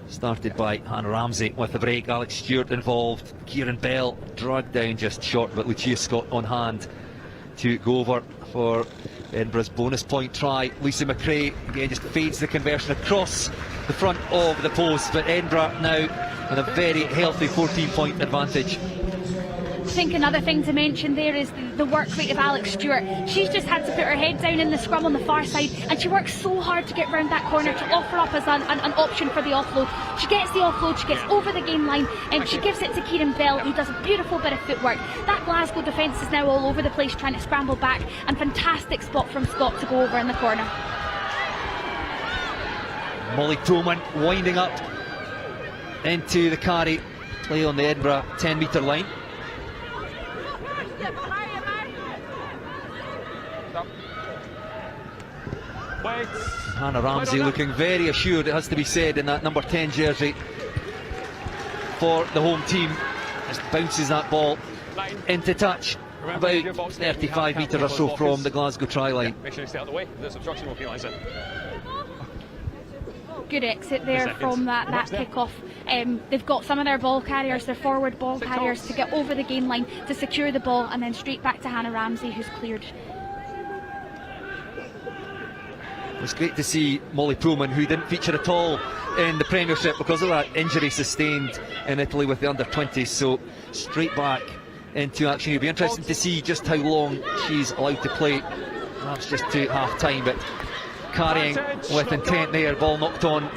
started by Hannah Ramsey with the break. Alex Stewart involved, Kieran Bell dragged down just short, but Lucia Scott on hand to go over for Edinburgh's bonus point try. Lucy McRae again just fades the conversion across the front of the post, but Edinburgh now with a very healthy 14-point advantage. I think another thing to mention there is the work rate of Alex Stewart. She's just had to put her head down in the scrum on the far side, and she works so hard to get round that corner to offer up as an option for the offload. She gets the offload, she gets over the game line, and she gives it to Kieran Bell, who does a beautiful bit of footwork. That Glasgow defence is now all over the place trying to scramble back, and fantastic spot from Scott to go over in the corner. Molly Pullman winding up into the carry, play on the Edinburgh 10-metre line. Hannah Ramsey looking very assured, it has to be said, in that number 10 jersey for the home team. Just bounces that ball into touch about 35 metres or so from the Glasgow try line. Make sure you stay out of the way, there's obstruction will penalise it. Good exit there from that kick-off. They've got some of their ball carriers, their forward ball carriers, to get over the game line to secure the ball, and then straight back to Hannah Ramsey, who's cleared. It's great to see Molly Pullman, who didn't feature at all in the Premiership because of that injury sustained in Italy with the under-20s, so straight back into action. It'll be interesting to see just how long she's allowed to play, perhaps just to half-time, but carrying with intent there, ball knocked on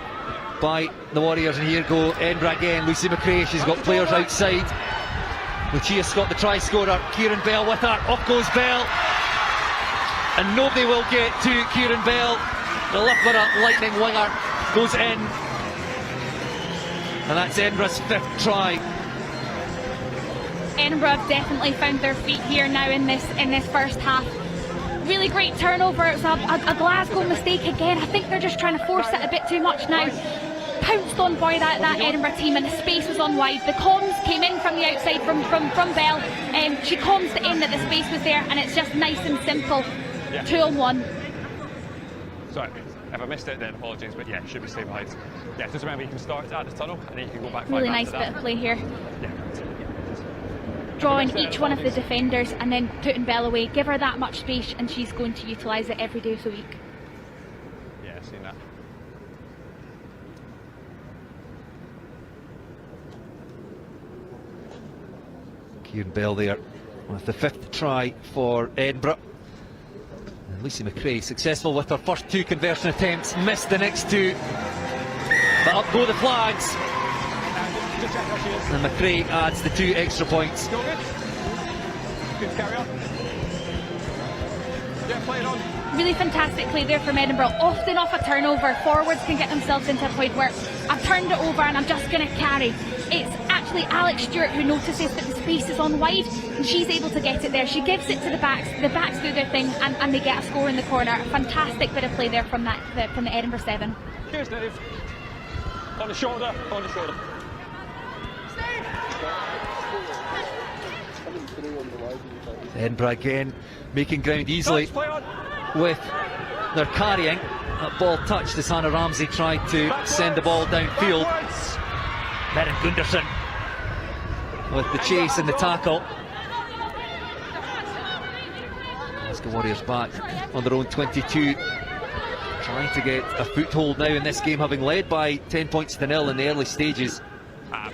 by the Warriors, and here go Edinburgh again. Lucy McRae, she's got players outside. Lucia Scott, the try scorer, Kieran Bell with her, off goes Bell, and nobody will get to Kieran Bell. The Loughborough Lightning winger goes in, and that's Edinburgh's 5th try. Edinburgh have definitely found their feet here now in this first half. Really great turnover. It was a Glasgow mistake again. I think they're just trying to force it a bit too much now. pounced on by that Edinburgh team, and the space was on wide. The comms came in from the outside from Bell. She comms it in that the space was there, and it's just nice and simple. 2-on-1. Sorry, if I missed it then apologies, but yeah, should be staying behind. Yeah, just remember you can start at the tunnel and then you can go back. Really nice bit of play here. Yeah. Drawing each one of the defenders and then putting Bell away. Give her that much space and she's going to utilise it every day of the week. Yeah, I've seen that. Kieran Bell there with the 5th try for Edinburgh. And Lucy McRae successful with her first 2 conversion attempts, missed the next 2. But up go the flags. And McRae adds the 2 extra points. Go good. Good carry on. Yeah, play it on. Really fantastic play there from Edinburgh. Often off a turnover, forwards can get themselves into a point where I've turned it over and I'm just going to carry. It's actually Alex Stewart who notices that the space is on wide and she's able to get it there. She gives it to the backs do their thing and they get a score in the corner. A fantastic bit of play there from the Edinburgh 7. Here's Dave. On the shoulder, on the shoulder. Edinburgh again making ground easily with their carrying. That ball touched as Hannah Ramsey tried to send the ball downfield. Meryn Gunderson with the chase and the tackle. Glasgow Warriors back on their own 22, trying to get a foothold now in this game, having led by 10 points to 0 in the early stages.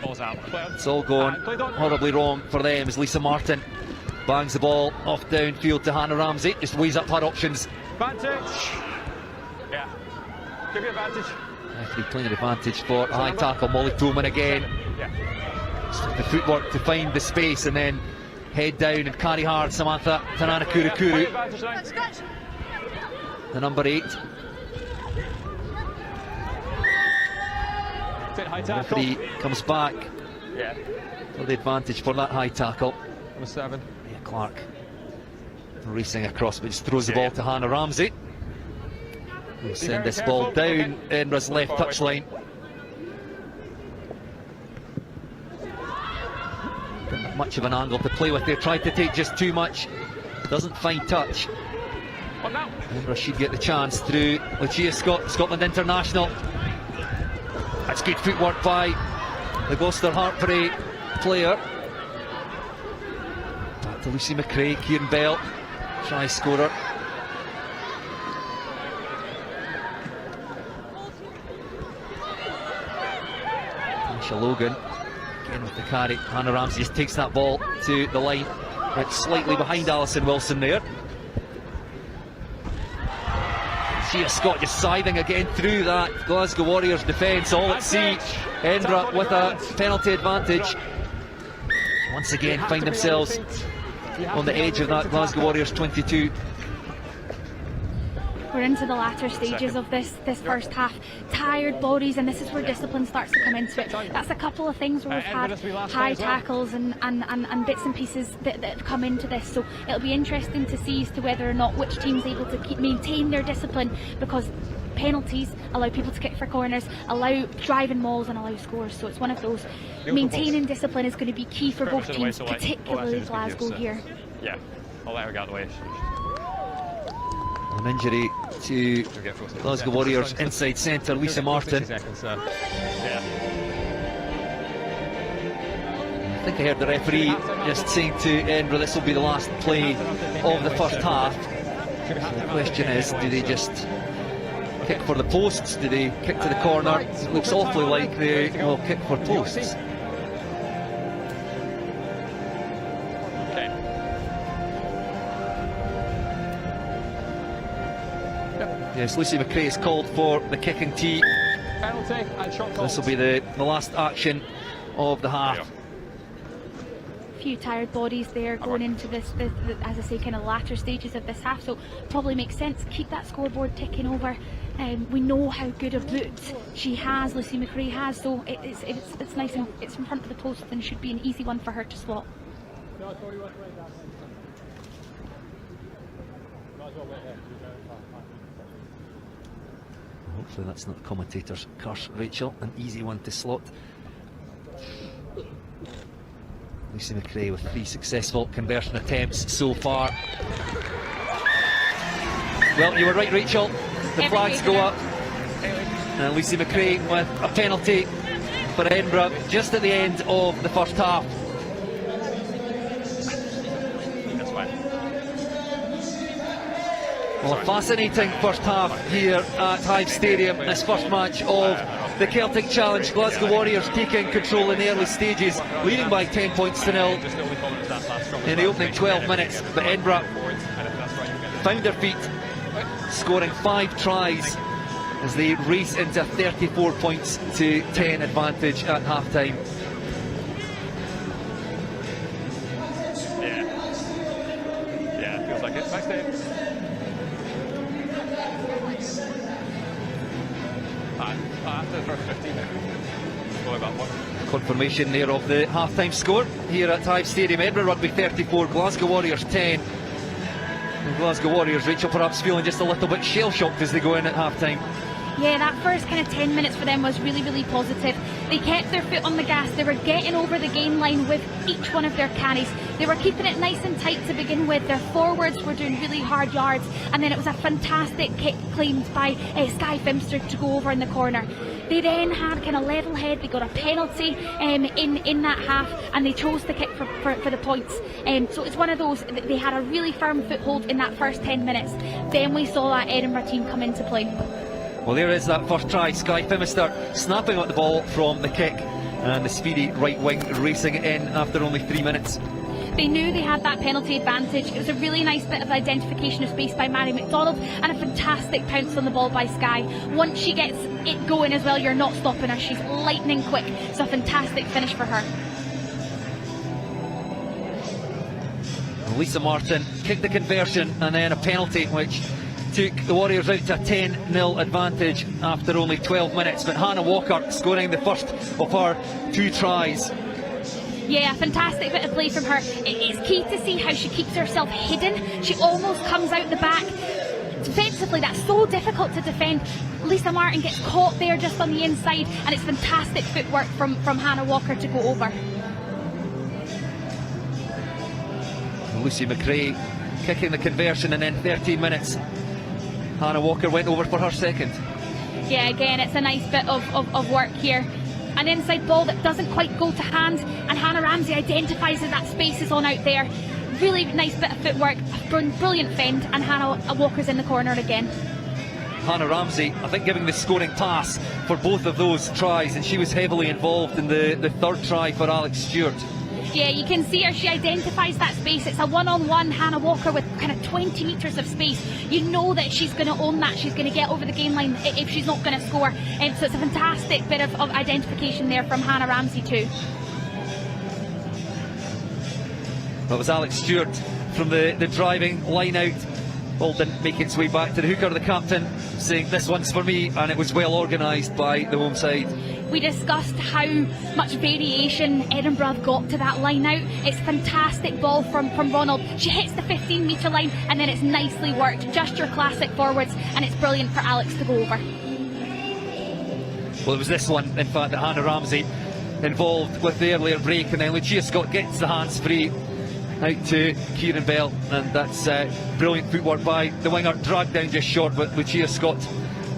Ball's out. It's all going horribly wrong for them as Lisa Martin bangs the ball off downfield to Hannah Ramsey, just weighs up her options. Advantage. Yeah. Give you advantage. Referee playing advantage for a high tackle. Molly Pullman again. Yeah. The footwork to find the space and then head down and carry hard. Samantha Tanana Kurukuru, the number 8. Referee comes back for the advantage for that high tackle. Number 7. Yeah, Clark racing across, but just throws the ball to Hannah Ramsey. We'll send this ball down Edinburgh's left touchline. Didn't have much of an angle to play with there, tried to take just too much, doesn't find touch. Edinburgh should get the chance through Lucia Scott, Scotland international. That's good footwork by the Gloucester Hartpury player. Back to Lucy McRae, Kieran Bell, try scorer. Misha Logan again with the carry. Hannah Ramsey just takes that ball to the line. It's slightly behind Alison Wilson there. Lucia Scott just scything again through that Glasgow Warriors defence, all at sea. Edinburgh with a penalty advantage. Once again find themselves on the edge of that Glasgow Warriors 22. We're into the latter stages of this first half. Tired bodies, and this is where discipline starts to come into it. That's a couple of things where we've had high tackles and bits and pieces that have come into this. So it'll be interesting to see as to whether or not which team's able to maintain their discipline, because penalties allow people to kick for corners, allow driving mauls and allow scores. So it's one of those. Maintaining discipline is going to be key for both teams, particularly Glasgow here. Yeah, I'll let her get out of the way. An injury to Glasgow Warriors inside centre Lisa Martin. I think I heard the referee just saying to Edinburgh this will be the last play of the first half. So the question is, do they just kick for the posts? Do they kick to the corner? It looks awfully like they will kick for posts. Yes, Lucy McRae is called for the kicking tee. Penalty and shot. This will be the last action of the half. A few tired bodies there going into this, as I say, kind of latter stages of this half, so probably makes sense. Keep that scoreboard ticking over. We know how good a boot she has, Lucy McRae has, so it's nice enough. It's in front of the post and should be an easy one for her to slot. Hopefully that's not the commentator's curse. Rachel, an easy one to slot. Lucy McRae with 3 successful conversion attempts so far. Well, you were right, Rachel. The flags go up. And Lucy McRae with a penalty for Edinburgh just at the end of the first half. That's fine. Well, a fascinating first half here at Hive Stadium. This first match of the Celtic Challenge. Glasgow Warriors taking control in the early stages, leading by 10 points to 0 in the opening 12 minutes. But Edinburgh found their feet, scoring 5 tries as they race into 34 points to 10 advantage at half-time. Yeah, feels like it. Next day. After the first 15 minutes. Only about one. Confirmation there of the half-time score here at Hive Stadium. Edinburgh Rugby 34, Glasgow Warriors 10. And Glasgow Warriors, Rachel, perhaps feeling just a little bit shell-shocked as they go in at half-time. Yeah, that first kind of 10 minutes for them was really, really positive. They kept their foot on the gas. They were getting over the gain line with each one of their carries. They were keeping it nice and tight to begin with. Their forwards were doing really hard yards, and then it was a fantastic kick claimed by Skye Fimster to go over in the corner. They then had kind of level head. They got a penalty in that half, and they chose to kick for the points. So it's one of those, they had a really firm foothold in that first 10 minutes. Then we saw that Edinburgh team come into play. Well, there is that first try. Skye Fimster snapping at the ball from the kick, and the speedy right wing racing it in after only 3 minutes. They knew they had that penalty advantage. It was a really nice bit of identification of space by Mary McDonald, and a fantastic pounce on the ball by Skye. Once she gets it going as well, you're not stopping her. She's lightning quick. It's a fantastic finish for her. Lisa Martin kicked the conversion, and then a penalty which took the Warriors out to a 10-0 advantage after only 12 minutes. But Hannah Walker scoring the first of her 2 tries. Yeah, a fantastic bit of play from her. It's key to see how she keeps herself hidden. She almost comes out the back. Defensively, that's so difficult to defend. Lisa Martin gets caught there just on the inside, and it's fantastic footwork from Hannah Walker to go over. Lucy McRae kicking the conversion, and then 13 minutes. Hannah Walker went over for her second. Yeah, again, it's a nice bit of work here. An inside ball that doesn't quite go to hand, and Hannah Ramsey identifies that that space is on out there. Really nice bit of footwork, brilliant fend, and Hannah Walker's in the corner again. Hannah Ramsey, I think, giving the scoring pass for both of those tries, and she was heavily involved in the third try for Alex Stewart. Yeah, you can see her, she identifies that space. It's a one-on-one Hannah Walker with kind of 20 metres of space. You know that she's going to own that, she's going to get over the gain line if she's not going to score. So it's a fantastic bit of identification there from Hannah Ramsey too. That was Alex Stewart from the driving line out. Ball didn't make its way back to the hooker, the captain, saying this one's for me, and it was well organised by the home side. We discussed how much variation Edinburgh got to that line out. It's a fantastic ball from Ronald. She hits the 15-metre line, and then it's nicely worked. Just your classic forwards, and it's brilliant for Alex to go over. Well, it was this one, in fact, that Hannah Ramsey involved with the earlier break, and then Lucia Scott gets the hands free out to Kieran Bell, and that's brilliant footwork by the winger, dragged down just short, but Lucia Scott,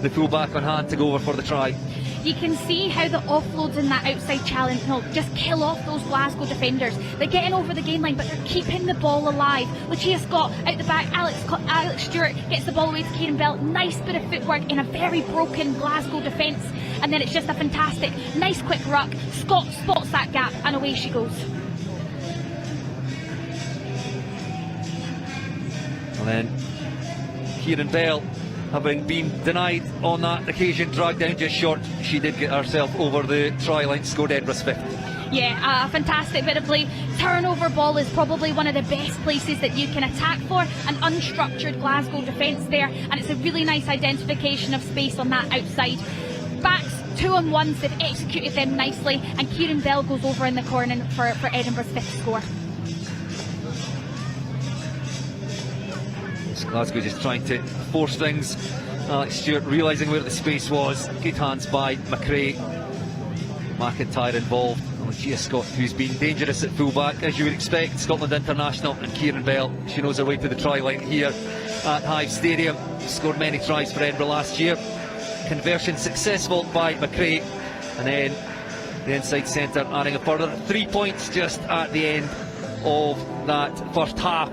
the full back on hand to go over for the try. You can see how the offloads in that outside challenge just kill off those Glasgow defenders. They're getting over the gain line, but they're keeping the ball alive. Lucia Scott out the back, Alex Stewart gets the ball away to Kieran Bell. Nice bit of footwork in a very broken Glasgow defence, and then it's just a fantastic, nice quick ruck. Scott spots that gap, and away she goes. And then Kieran Bell, having been denied on that occasion, dragged down just short, she did get herself over the try line, scored Edinburgh's fifth. Yeah, a fantastic bit of play. Turnover ball is probably one of the best places that you can attack for. An unstructured Glasgow defence there, and it's a really nice identification of space on that outside. Backs 2-on-1s, they've executed them nicely, and Kieran Bell goes over in the corner for Edinburgh's fifth score. Glasgow just trying to force things Alex Stewart realising where the space was. Good hands by McRae. McIntyre involved. Lucia Scott, who's been dangerous at fullback, as you would expect. Scotland international, and Kieran Bell. She knows her way to the try line here at Hive Stadium. Scored many tries for Edinburgh last year. Conversion successful by McRae. And then the inside centre adding a further 3 points just at the end of that first half.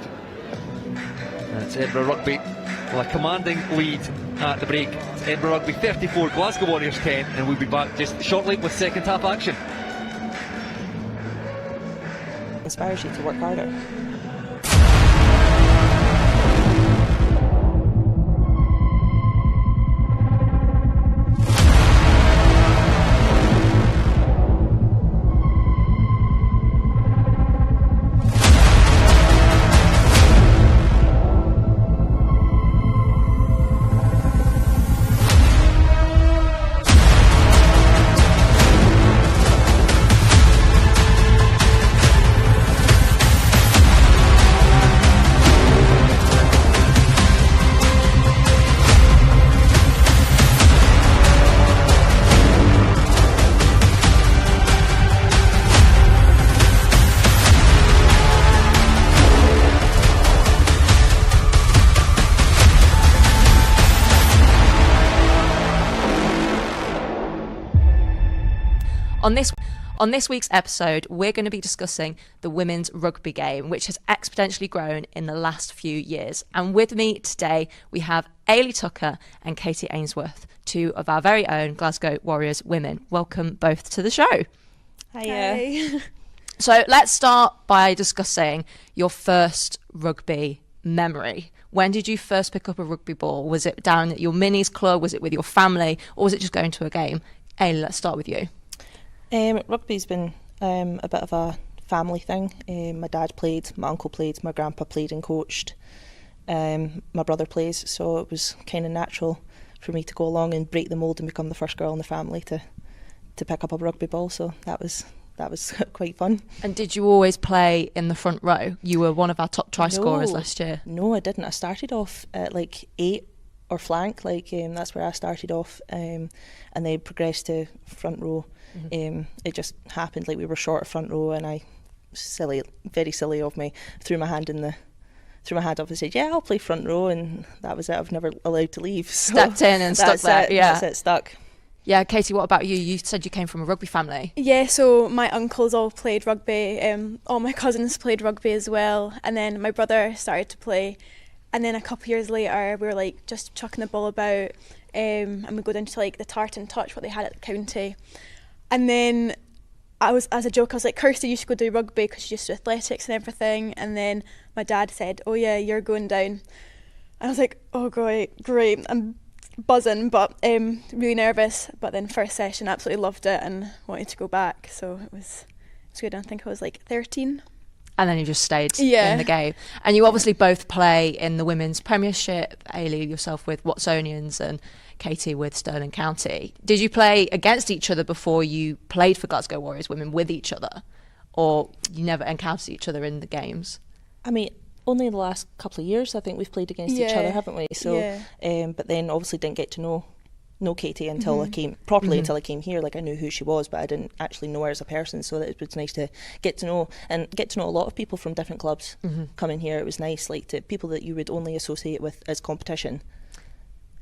That's Edinburgh Rugby with a commanding lead at the break. It's Edinburgh Rugby 34, Glasgow Warriors 10, and we'll be back just shortly with second half action. Inspires you to work harder. On this week's episode, we're going to be discussing the women's rugby game, which has exponentially grown in the last few years. And with me today, we have Ailey Tucker and Katie Ainsworth, two of our very own Glasgow Warriors women. Welcome both to the show. Hiya. So let's start by discussing your first rugby memory. When did you first pick up a rugby ball? Was it down at your minis club? Was it with your family? Or was it just going to a game? Ailey, let's start with you. Rugby's been a bit of a family thing. My dad played, my uncle played, my grandpa played and coached. My brother plays, so it was kind of natural for me to go along and break the mould and become the first girl in the family to pick up a rugby ball. So that was quite fun. And did you always play in the front row? You were one of our top try scorers last year. No, I didn't. I started off at like 8 or flank, that's where I started off, and then progressed to front row. It just happened, like we were short of front row, and I, very silly of me, threw my hand up and said, yeah, I'll play front row, and that was it. I've never allowed to leave. So stepped in and stuck there. Yeah, that's it, stuck. Yeah, Katie, what about you? You said you came from a rugby family. Yeah, so my uncles all played rugby, all my cousins played rugby as well, and then my brother started to play, and then a couple of years later we were like just chucking the ball about, and we go down to like the tartan touch, what they had at the county. And then I was, as a joke, I was like, Kirsty, you should go do rugby because you used to do athletics and everything. And then my dad said, oh yeah, you're going down. And I was like, oh great. I'm buzzing, but really nervous. But then first session, absolutely loved it and wanted to go back. So it was good. I think I was like 13. And then you just stayed in the game. And you obviously both play in the Women's Premiership, Ailey, yourself with Watsonians and Katie with Stirling County. Did you play against each other before you played for Glasgow Warriors women with each other? Or you never encountered each other in the games? I mean, only in the last couple of years I think we've played against each other, haven't we? So, but then obviously didn't get to know Katie until I came properly until I came here. Like I knew who she was, but I didn't actually know her as a person. So it was nice to get to know a lot of people from different clubs coming here. It was nice, like to people that you would only associate with as competition.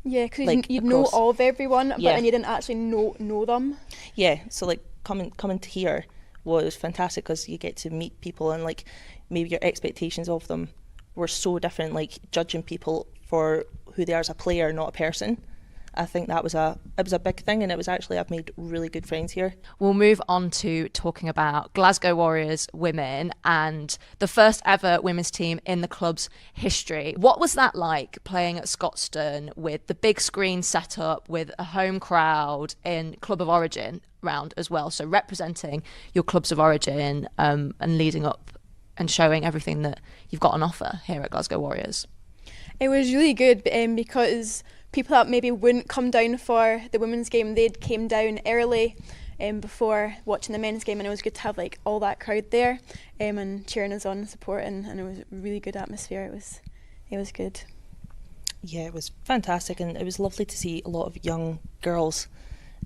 Yeah, because like you know of everyone, but then you didn't actually know them. Yeah, so like coming to here was fantastic because you get to meet people and like maybe your expectations of them were so different. Like judging people for who they are as a player, not a person. I think it was a big thing, and it was actually, I've made really good friends here. We'll move on to talking about Glasgow Warriors women and the first ever women's team in the club's history. What was that like, playing at Scotstoun with the big screen set up with a home crowd in Club of Origin round as well? So representing your clubs of origin and leading up and showing everything that you've got on offer here at Glasgow Warriors. It was really good because people that maybe wouldn't come down for the women's game, they came down early before watching the men's game, and it was good to have like all that crowd there and cheering us on and supporting, and it was a really good atmosphere. It was good. Yeah, it was fantastic, and it was lovely to see a lot of young girls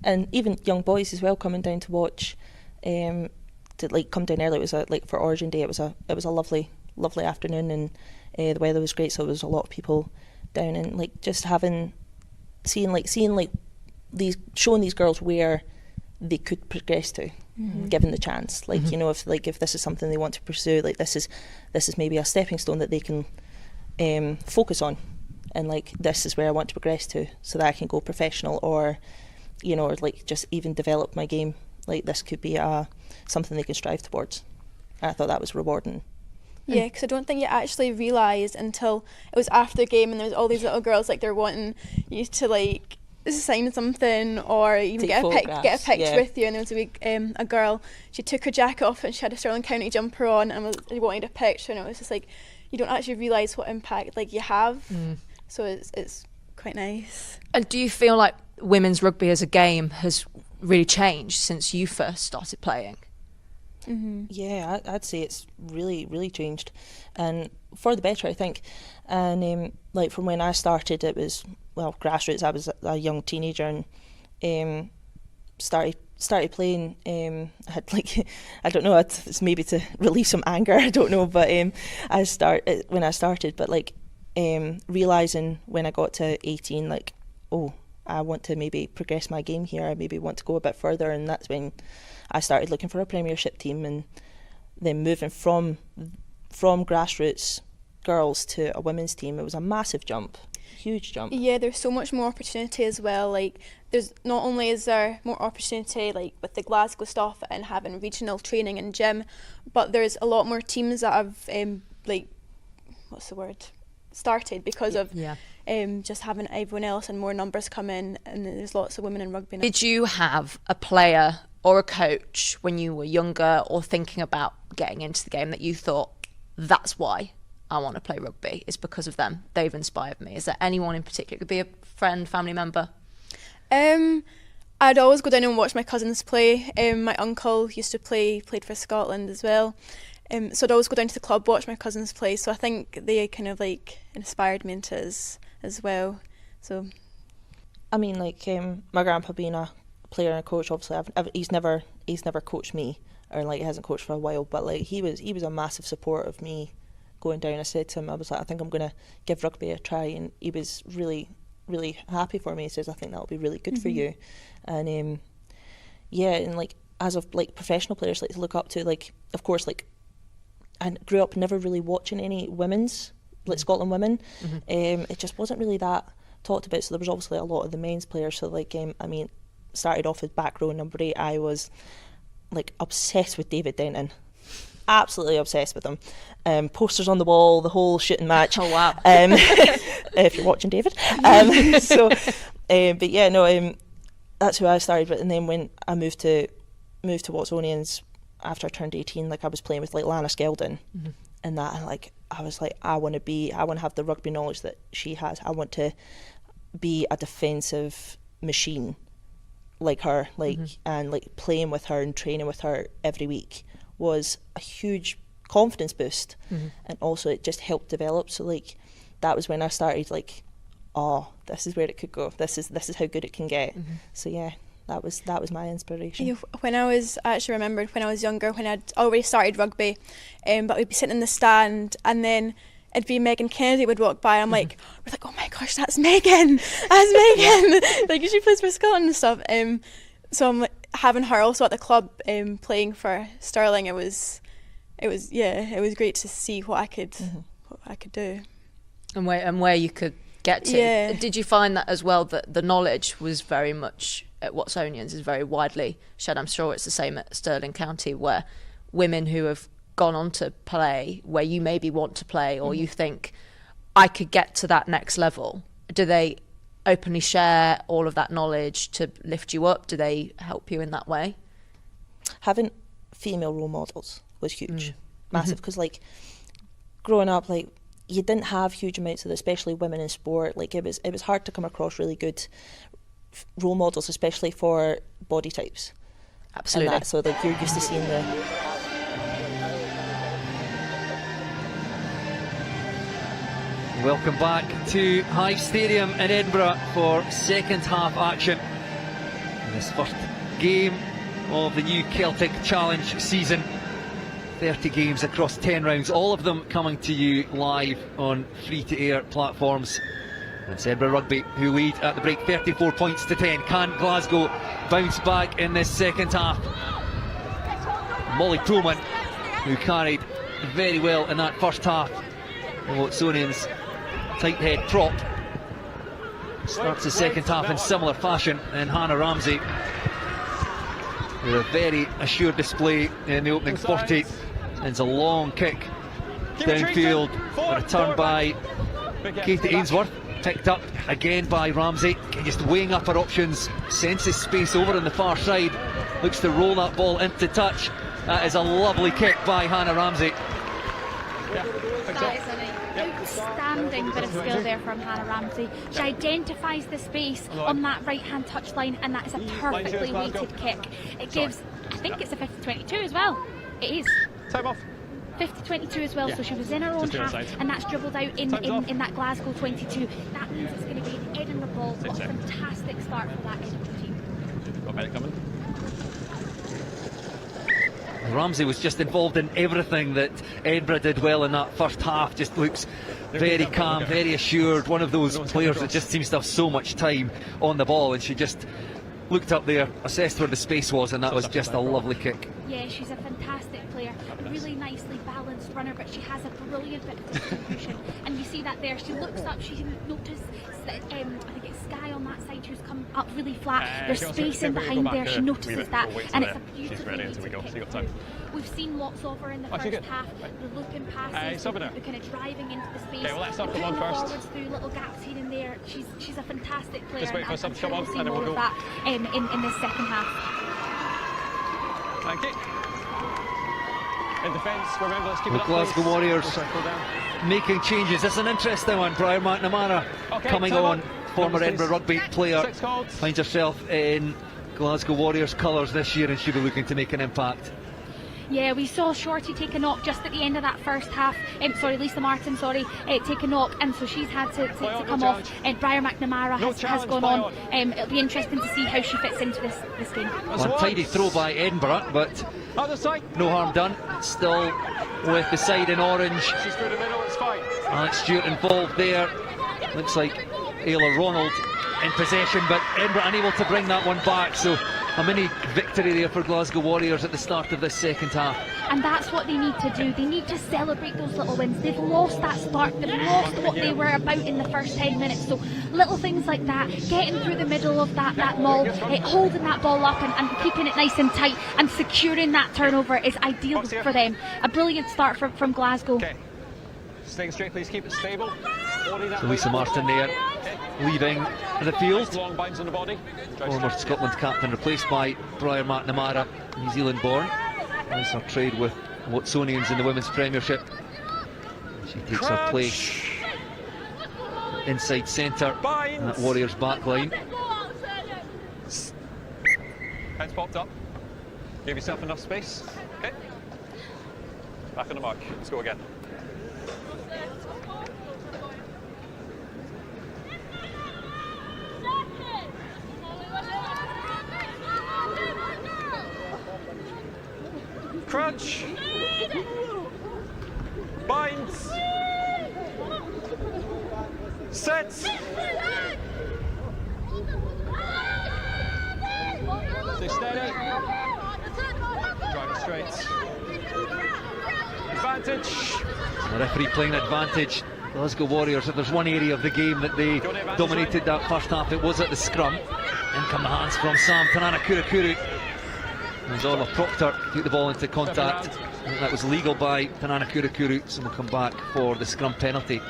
and even young boys as well coming down to watch. To like come down early. It was like for Origin Day. It was a lovely afternoon, and the weather was great, so there was a lot of people down, and like just seeing these, showing these girls where they could progress to, given the chance. Like you know, if this is something they want to pursue, like this is maybe a stepping stone that they can focus on, and like this is where I want to progress to, so that I can go professional, or you know, or like just even develop my game. Like this could be something they can strive towards. I thought that was rewarding. Yeah, because I don't think you actually realise until it was after the game and there was all these little girls like they're wanting you to like sign something or even get a picture with you. And there was a girl, she took her jacket off and she had a Stirling County jumper on and wanted a picture, and it was just like you don't actually realise what impact like you have. So it's quite nice. And do you feel like women's rugby as a game has really changed since you first started playing? Yeah, I'd say it's really changed, and for the better, I think. And like from when I started, it was grassroots. I was a young teenager and started playing. I had like I don't know, it's maybe to relieve some anger. I don't know, but when I started, but like realizing when I got to 18, like I want to maybe progress my game here. I maybe want to go a bit further, and that's when I started looking for a Premiership team, and then moving from grassroots girls to a women's team. It was a massive jump, huge jump. Yeah, there's so much more opportunity as well. Like there's not only is there more opportunity like with the Glasgow stuff and having regional training and gym, but there's a lot more teams that have started because of just having everyone else and more numbers come in, and there's lots of women in rugby now. Did you have a player or a coach when you were younger or thinking about getting into the game that you thought, that's why I want to play rugby, it's because of them, they've inspired me? Is there anyone in particular? It could be a friend, family member. I'd always go down and watch my cousins play. My uncle used to played for Scotland as well. So I'd always go down to the club, watch my cousins play. So I think they kind of like inspired me into it as well. So, I mean, like my grandpa being a player and a coach, obviously he's never coached me, or like hasn't coached for a while. But like he was a massive support of me going down. I said to him, I was like, I think I'm gonna give rugby a try, and he was really happy for me. He says, I think that'll be really good for you. And and like as of like professional players like to look up to, like of course like I grew up never really watching any women's like Scotland women. It just wasn't really that talked about, so there was obviously a lot of the men's players. So like I mean, started off as back row number 8. I was like obsessed with David Denton, absolutely obsessed with him. Posters on the wall, the whole shooting match. Oh wow. If you're watching, David. But yeah, no, that's who I started with. And then when I moved to Watsonians after I turned 18, like I was playing with like Lana Skeldon and that, and like I was like, I want to have the rugby knowledge that she has. I want to be a defensive machine like her, like and like playing with her and training with her every week was a huge confidence boost, and also it just helped develop. So like that was when I started like, oh, this is where it could go. This is how good it can get. So yeah, that was my inspiration. Yeah, when I was remembered when I was younger, when I'd already started rugby, but we'd be sitting in the stand, and then it'd be Megan Kennedy would walk by, and we're like, oh my gosh, that's Megan, like she plays for Scotland and stuff. So I'm like, having her also at the club playing for Stirling, it was great to see what I could do, and where you could get to. Yeah. Did you find that as well, that the knowledge was very much at Watsonians is very widely shared? I'm sure it's the same at Stirling County, where women who have gone on to play where you maybe want to play, or you think I could get to that next level, do they openly share all of that knowledge to lift you up? Do they help you in that way? Having female role models was huge, massive, because like growing up, like you didn't have huge amounts of, especially women in sport. Like it was hard to come across really good role models, especially for body types. Absolutely. And that, so like you're used to seeing the Welcome back to Hive Stadium in Edinburgh for second half action in this first game of the new Celtic Challenge season. 30 games across 10 rounds, all of them coming to you live on free-to-air platforms. And it's Edinburgh Rugby who lead at the break 34 points to 10. Can Glasgow bounce back in this second half? Molly Pullman, who carried very well in that first half. Watsonian's tight head prop starts the second half in similar fashion, and Hannah Ramsey with a very assured display in the opening 40. It's a long kick downfield, a return by Katie Ainsworth, picked up again by Ramsey, just weighing up her options, senses space over on the far side, looks to roll that ball into touch. That is a lovely kick by Hannah Ramsey. That is an outstanding bit of skill there from Hannah Ramsey. She identifies the space on that right hand touchline, and that is a perfectly weighted kick. It gives, I think it's a 50-22 as well. It is. Time off. 50-22 as well, so she was in her own half, and that's dribbled out in that Glasgow 22. That means it's going to be an Edinburgh ball. What a fantastic start for that Edinburgh team. Got a minute coming. Ramsey was just involved in everything that Edinburgh did well in that first half. Just looks very calm, very assured. One of those players that just seems to have so much time on the ball, and she just looked up there, assessed where the space was, and that was just a lovely kick. Yeah, she's a fantastic player, a really nicely balanced runner, but she has a brilliant bit of distribution, and you see that there. She looks up, she noticed that I think it's Sky on that side who's come up really flat. There's space in behind there, she notices that, and it's a beautifully weighted kick. We've seen lots of her in the first half, the looping passes, the kind of driving into the space, the pulling forwards through little gaps here and there. She's a fantastic player, and I'm sure we'll see more of that in this second half. Thank you. In defence, remember, let's keep it up. Glasgow Warriors making changes. It's an interesting one. Briar McNamara coming on, former Edinburgh Rugby player, finds herself in Glasgow Warriors colours this year, and she'll be looking to make an impact. Yeah, we saw Shorty take a knock just at the end of that first half. Lisa Martin, take a knock, and so she's had to come off. And Briar McNamara has gone on. It'll be interesting to see how she fits into this game. Untidy throw by Edinburgh, but no harm done. Still with the side in orange. She's through the middle, it's fine. Alex Stewart involved there. Looks like Ayla Ronald in possession, but Edinburgh unable to bring that one back. So a mini victory there for Glasgow Warriors at the start of this second half. And that's what they need to do. They need to celebrate those little wins. They've lost that spark. They've lost what they were about in the first 10 minutes. So little things like that, getting through the middle of that maul, holding that ball up and keeping it nice and tight and securing that turnover is ideal for them. A brilliant start from Glasgow. Okay. Staying straight, please keep it stable. So Lisa Martin there, leaving the field. Long binds on the body. Former Scotland captain, replaced by Briar McNamara, New Zealand born. Nice her trade with Watsonians in the Women's Premiership. She takes her place inside centre at Warriors back line. Heads popped up. Give yourself enough space. Okay. Back on the mark. Let's go again. Crunch. Binds. Sets. Stay steady. Drive it straight. Advantage. The referee playing advantage. Glasgow Warriors, if there's one area of the game that they dominated that first half, it was at the scrum. In come the hands from Sam Tanana Kurakuru. And Orla Proctor took the ball into contact. That was legal by Tanana Kurakuru, so we'll come back for the scrum penalty.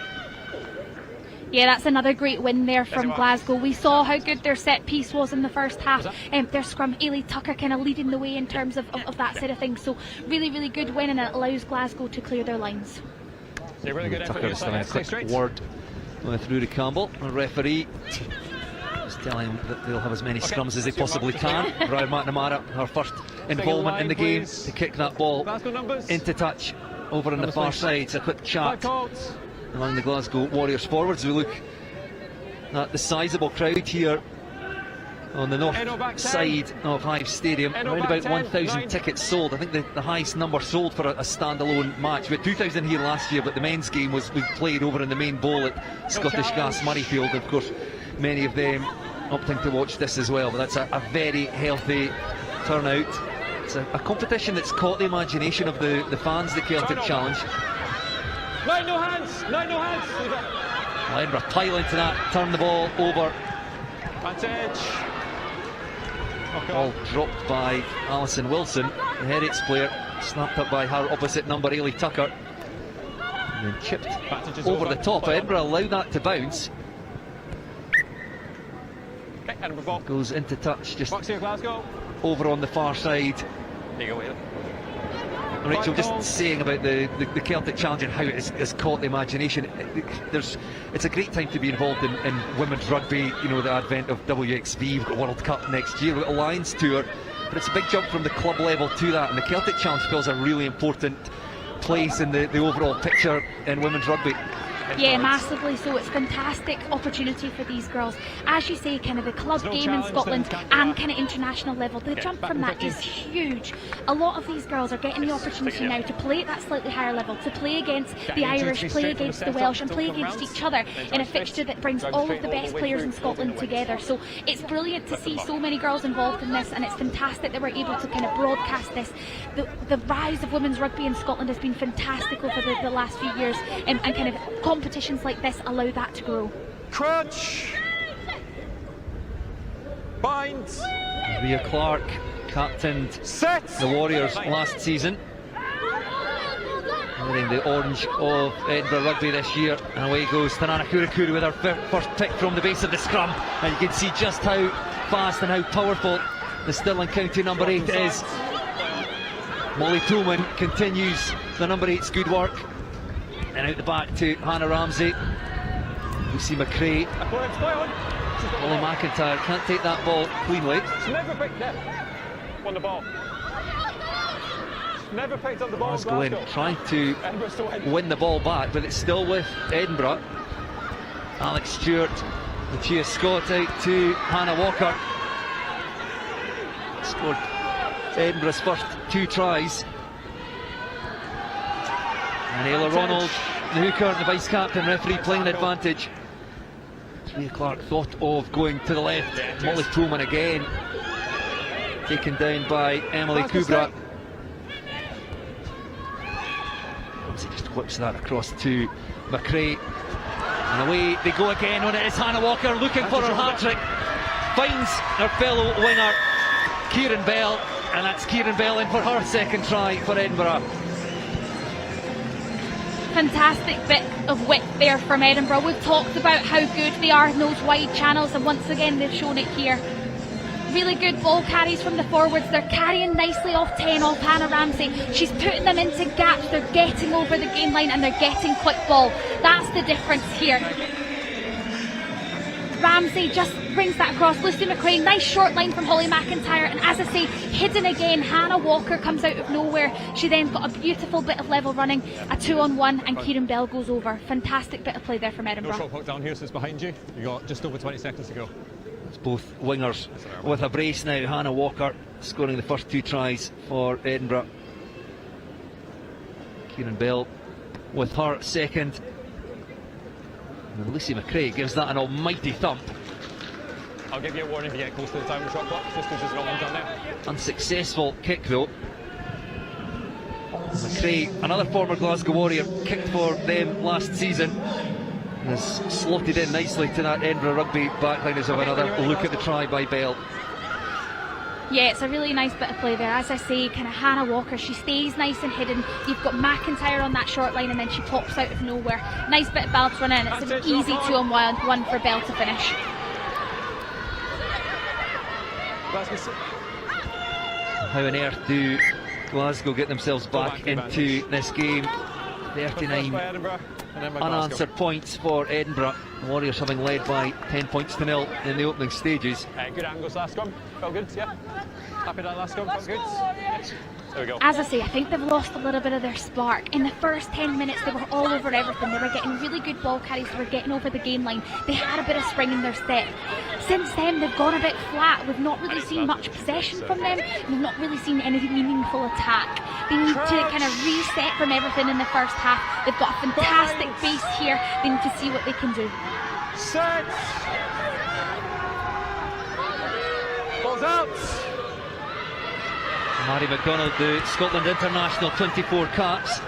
Yeah, that's another great win there from Glasgow. We saw how good their set piece was in the first half. Their scrum, Ailey Tucker kind of leading the way in terms of that side of things. So really, really good win, and it allows Glasgow to clear their lines. Yeah, really good Tucker is having a quick word with Rudy Campbell, the referee. Just telling him that they'll have as many scrums as they possibly can. Briar McNamara, her first involvement in the game, to kick that ball into touch over on the far side. It's a quick chat among the Glasgow Warriors forwards. We look at the sizable crowd here on the north side of Hive Stadium. Around about 1,000 tickets sold. I think the highest number sold for a standalone match. We had 2,000 here last year, but the men's game we played over in the main bowl at Scottish Gas Murrayfield. Of course, many of them opting to watch this as well. But that's a very healthy turnout. It's a competition that's caught the imagination of the fans, the Celtic Challenge. No hands! No hands! Edinburgh pile into that, turn the ball over. Advantage. Ball dropped by Alison Wilson, the Heriots player, snapped up by her opposite number, Ailey Tucker. And then chipped over the top. Edinburgh allowed that to bounce. Okay, Edinburgh ball. Goes into touch, just Here, Glasgow. over on the far side. There you go, Ailey. Rachel, just saying about the Celtic Challenge and how it has caught the imagination. It's a great time to be involved in women's rugby. You know, the advent of WXV, we've got World Cup next year, we've got a Lions Tour, but it's a big jump from the club level to that, and the Celtic Challenge fills a really important place in the overall picture in women's rugby. Yeah, massively so. It's a fantastic opportunity for these girls. As you say, kind of the club game in Scotland and kind of international level, the jump from that is huge. A lot of these girls are getting the opportunity now to play at that slightly higher level, to play against the Irish, play against the Welsh and play against each other in a fixture that brings all of the best players in Scotland together. So it's brilliant to see so many girls involved in this, and it's fantastic that we're able to kind of broadcast this. The rise of women's rugby in Scotland has been fantastic over the last few years, and kind of competitions like this allow that to grow. Crunch! Binds! Rhea Clark captained the Warriors last season, wearing the orange of Edinburgh Rugby this year, and away goes Tanana Kurikuru with her first pick from the base of the scrum, and you can see just how fast and how powerful the Stirling County number 8 is. Molly Toolman continues the number 8's good work. And out the back to Hannah Ramsey. Lucy McRae. Molly McIntyre can't take that ball cleanly. Never picked it. Won the ball. Never picked up the ball. Glasgow in trying to win the ball back, but it's still with Edinburgh. Alex Stewart, Lucia Scott out to Hannah Walker. Scored Edinburgh's first 2 tries. And Ayla Ronald, the hooker, the vice-captain, referee playing an advantage. Rhea Clark thought of going to the left. Molly Toolman again, taken down by Emily Kubra. She just whips that across to McRae. And away they go again when it is Hannah Walker looking for her hat-trick. Finds her fellow winger, Kieran Bell, and that's Kieran Bell in for her second try for Edinburgh. Fantastic bit of wit there from Edinburgh. We've talked about how good they are in those wide channels, and once again they've shown it here. Really good ball carries from the forwards. They're carrying nicely off 10 off Hannah Ramsey. She's putting them into gaps. They're getting over the game line and they're getting quick ball. That's the difference here. Ramsey just brings that across. Lucy McRae, nice short line from Holly McIntyre, and as I say, hidden again. Hannah Walker comes out of nowhere. She then got a beautiful bit of level running, a 2-on-1, and Kieran Bell goes over. Fantastic bit of play there from Edinburgh. No shot clock down here, so it's behind you. You got just over 20 seconds to go. It's both wingers with a brace now. Hannah Walker scoring the first 2 tries for Edinburgh. Kieran Bell with her second. And Lucy McRae gives that an almighty thump. I'll give you a warning if you get close to the time of the shot clock, just because there's not one down there. Unsuccessful kick though. McRae, another former Glasgow Warrior, kicked for them last season. And has slotted in nicely to that Edinburgh Rugby backline as of another look at the try by Bell. Yeah, it's a really nice bit of play there. As I say, kind of Hannah Walker, she stays nice and hidden. You've got McIntyre on that short line and then she pops out of nowhere. Nice bit of ball to run in. It's an easy 2-on-1 for Bell to finish. How on earth do Glasgow get themselves back into this game? 39 unanswered points for Edinburgh. The Warriors having led by 10 points to 0 in the opening stages. Good angles last scrum, felt good, yeah. Happy that last scrum, felt good. Yes. There we go. As I say, I think they've lost a little bit of their spark. In the first 10 minutes, they were all over everything. They were getting really good ball carries. They were getting over the game line. They had a bit of spring in their step. Since then, they've gone a bit flat. We've not really seen much possession from them. We've not really seen any meaningful attack. They need to kind of reset from everything in the first half. They've got a fantastic base here. They need to see what they can do. Set! Balls out! Mary McDonald, the Scotland international, 24 caps.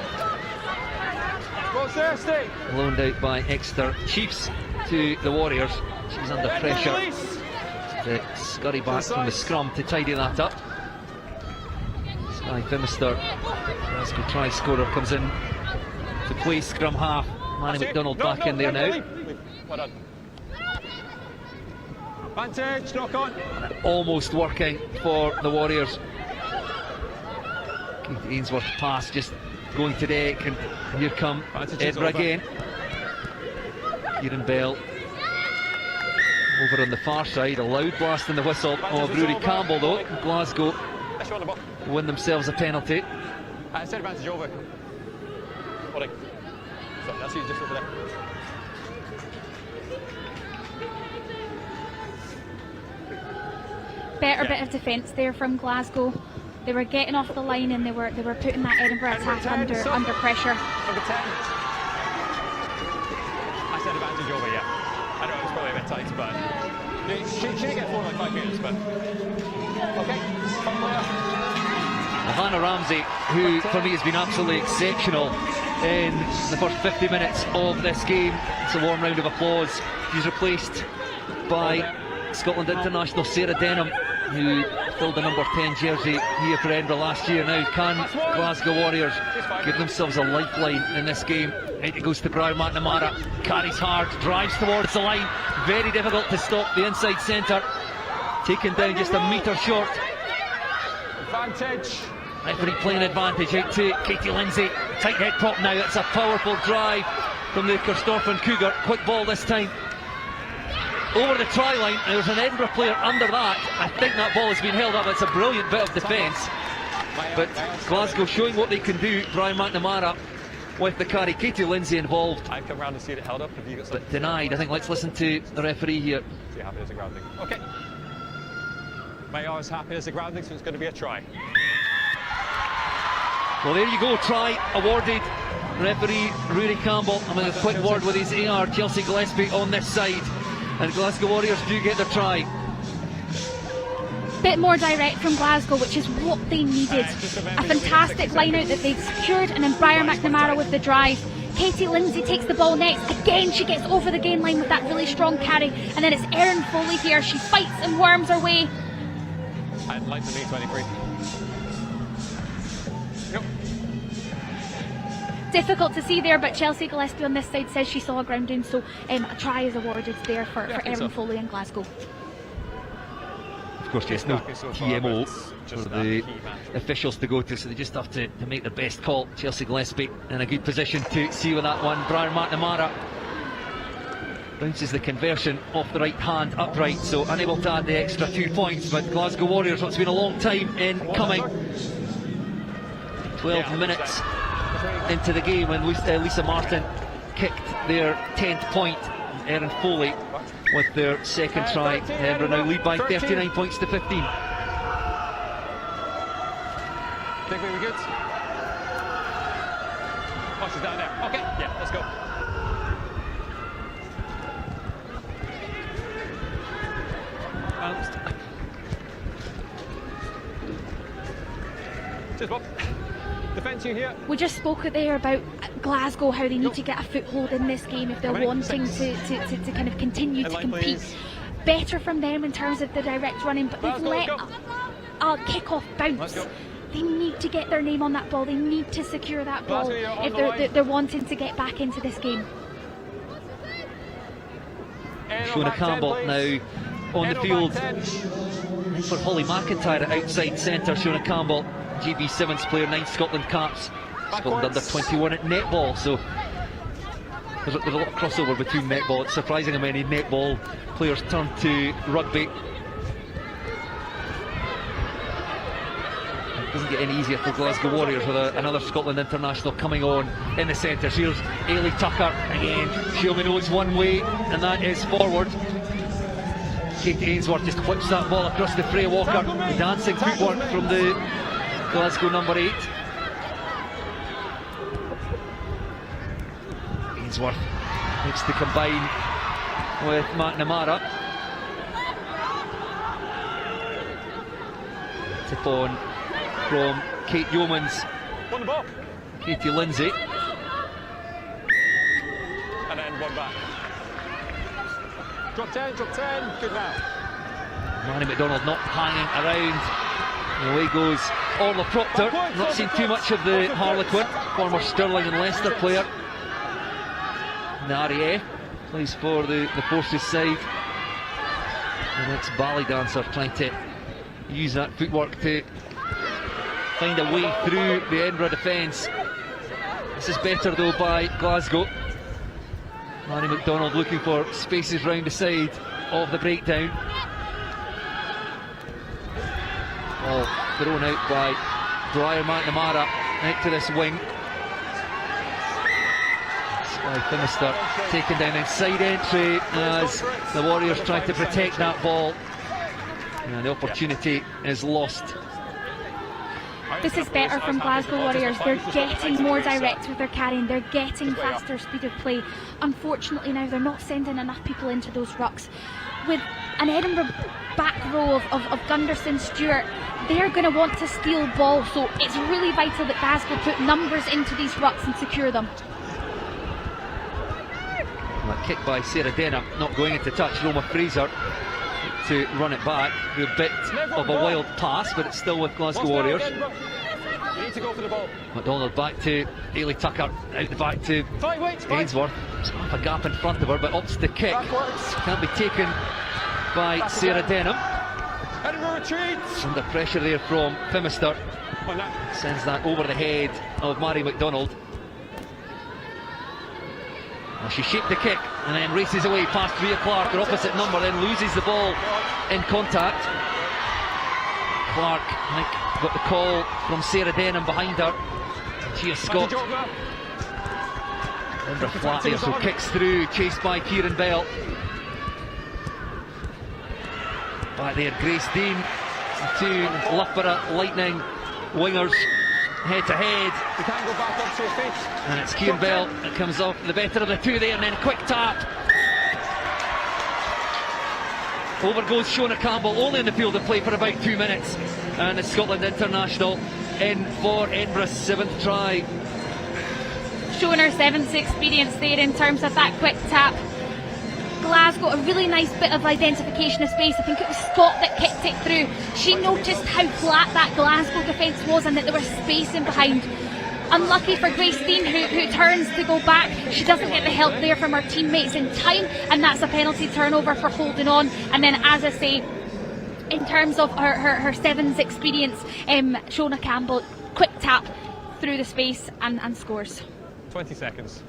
Go thirsty! Loaned out by Exeter Chiefs to the Warriors. She's under pressure to scurry back from the scrum to tidy that up. Sky Fimister, Glasgow try scorer, comes in to play scrum half. Mary McDonald back in there now. Well done. Advantage, knock on. Almost working for the Warriors. Katie Ainsworth pass just going to deck, and here come Edinburgh again. Kieran Bell over on the far side, a loud blast in the whistle of Rory Campbell though. Glasgow win themselves a penalty. Set advantage over. Holding. So that's you just over there. Better bit of defence there from Glasgow. They were getting off the line and they were putting that Edinburgh attack under pressure. Number 10. I said advantage over, yeah. I know it was probably a bit tight, but she didn't get forward like 5 metres, but okay. Hannah Ramsey, who for me has been absolutely exceptional in the first 50 minutes of this game. It's a warm round of applause. She's replaced by Scotland international Sarah Denham, who filled the number 10 jersey here for Edinburgh last year. Now, can Glasgow Warriors give themselves a lifeline in this game? It goes to Brian McNamara, carries hard, drives towards the line. Very difficult to stop the inside centre. Taken down just a metre short. Advantage. Referee playing advantage out to Katie Lindsay. Tight head prop now. It's a powerful drive from the Corstorphine Cougar. Quick ball this time. Over the try line, and there's an Edinburgh player under that. I think that ball has been held up. It's a brilliant bit of defence, but Glasgow showing what they can do. Brian McNamara with the carry, Katie Lindsay involved. I've come round to see it held up. Have you got but denied. I think let's listen to the referee here. See happy as a grounding. Okay. Mayor is happy as a grounding, so it's going to be a try. Well, there you go, try awarded. Referee Rory Campbell having a quick word with his AR Chelsea Gillespie on this side. And Glasgow Warriors do get their try. Bit more direct from Glasgow, which is what they needed. A fantastic line out that they've secured, and then Brian McNamara with the drive. Katie Lindsay takes the ball next. Again, she gets over the gain line with that really strong carry. And then it's Erin Foley here. She fights and worms her way. I'd like to be 23. Yep. Difficult to see there, but Chelsea Gillespie on this side says she saw a grounding, so a try is awarded there for Erin Foley and Glasgow. Of course, there's no TMO for the officials to go to, so they just have to make the best call. Chelsea Gillespie in a good position to see with that one. Brian McNamara bounces the conversion off the right hand upright, so unable to add the extra 2 points, but Glasgow Warriors, what's been a long time in coming. 12 minutes into the game when Lisa Martin kicked their 10th point. Erin Foley with their second try. Edinburgh now lead by 39 points to 15. Think we were good? Oh, she's down there. Okay, yeah, let's go. Cheers, Bob. Defence you here. We just spoke there about Glasgow, how they need to get a foothold in this game if they're wanting to kind of continue to compete. Better from them in terms of the direct running, but they've let a kick-off bounce. They need to get their name on that ball. They need to secure that ball if they're wanting to get back into this game. Shona Campbell now on the field for Holly McIntyre at outside centre. Shona Campbell, GB Sevens player, 9 Scotland caps, Scotland under 21 at netball, so there's a lot of crossover between netball. It's surprising how many netball players turn to rugby. It doesn't get any easier for Glasgow Warriors with another Scotland international coming on in the centres. Here's Ailey Tucker again. She only knows one way, and that is forward. Katie Ainsworth just whips that ball across the Freya Walker. Dancing footwork from the Glasgow number 8. Ainsworth needs to combine with McNamara. Tip on from Kate Yeomans. Won the ball. Katie Lindsay. And then one back. Drop 10, good now. Manny McDonald not hanging around. And away goes Orla Proctor. Not seen too much of the Harlequin, former Stirling and Leicester player. Narie plays for the Forces side. The next ballet dancer trying to use that footwork to find a way through the Edinburgh defence. This is better though by Glasgow. Manny McDonald looking for spaces round the side of the breakdown. Ball thrown out by Briar McNamara out to this wing. By Finister taken down inside entry as the Warriors try to protect that ball, and the opportunity is lost. This is better from Glasgow Warriors. They're getting more direct with their carrying, they're getting faster speed of play. Unfortunately now they're not sending enough people into those rucks. With an Edinburgh back row of Gunderson, Stewart, they're going to want to steal ball, so it's really vital that Glasgow put numbers into these rucks and secure them. That kick by Sarah Denham, not going into touch. Roma Fraser to run it back. A bit of a wild pass, but it's still with Glasgow Warriors. You need to go for the ball. McDonald back to Ailey Tucker, out the back to Ainsworth. There's half a gap in front of her, but opts the kick. Can't be taken by Sarah Denham. Edinburgh retreats. Under pressure there from Fimister. Sends that over the head of Mary McDonald. Well, she shaped the kick and then races away past Rhea Clark, her opposite number, then loses the ball in contact. Clark, I think, got the call from Sarah Denham behind her. Gia Scott. Under flat there, so kicks through, chased by Kieran Bell. Back there, Grace Dean, two Loughborough Lightning wingers. Head to head. We can't go back up to her face. And it's Kieran Bell that comes off the better of the two there, and then quick tap. Over goes Shona Campbell, only in the field of play for about 2 minutes. And the Scotland international in for Edinburgh's 7th try. Showing her 7th experience there in terms of that quick tap. Glasgow, a really nice bit of identification of space. I think it was Scott that kicked it through. She noticed how flat that Glasgow defence was and that there was space in behind. Unlucky for Grace Dean, who turns to go back. She doesn't get the help there from her teammates in time, and that's a penalty turnover for holding on. And then, as I say, in terms of her 7's experience, Shona Campbell, quick tap through the space and scores. 20 seconds.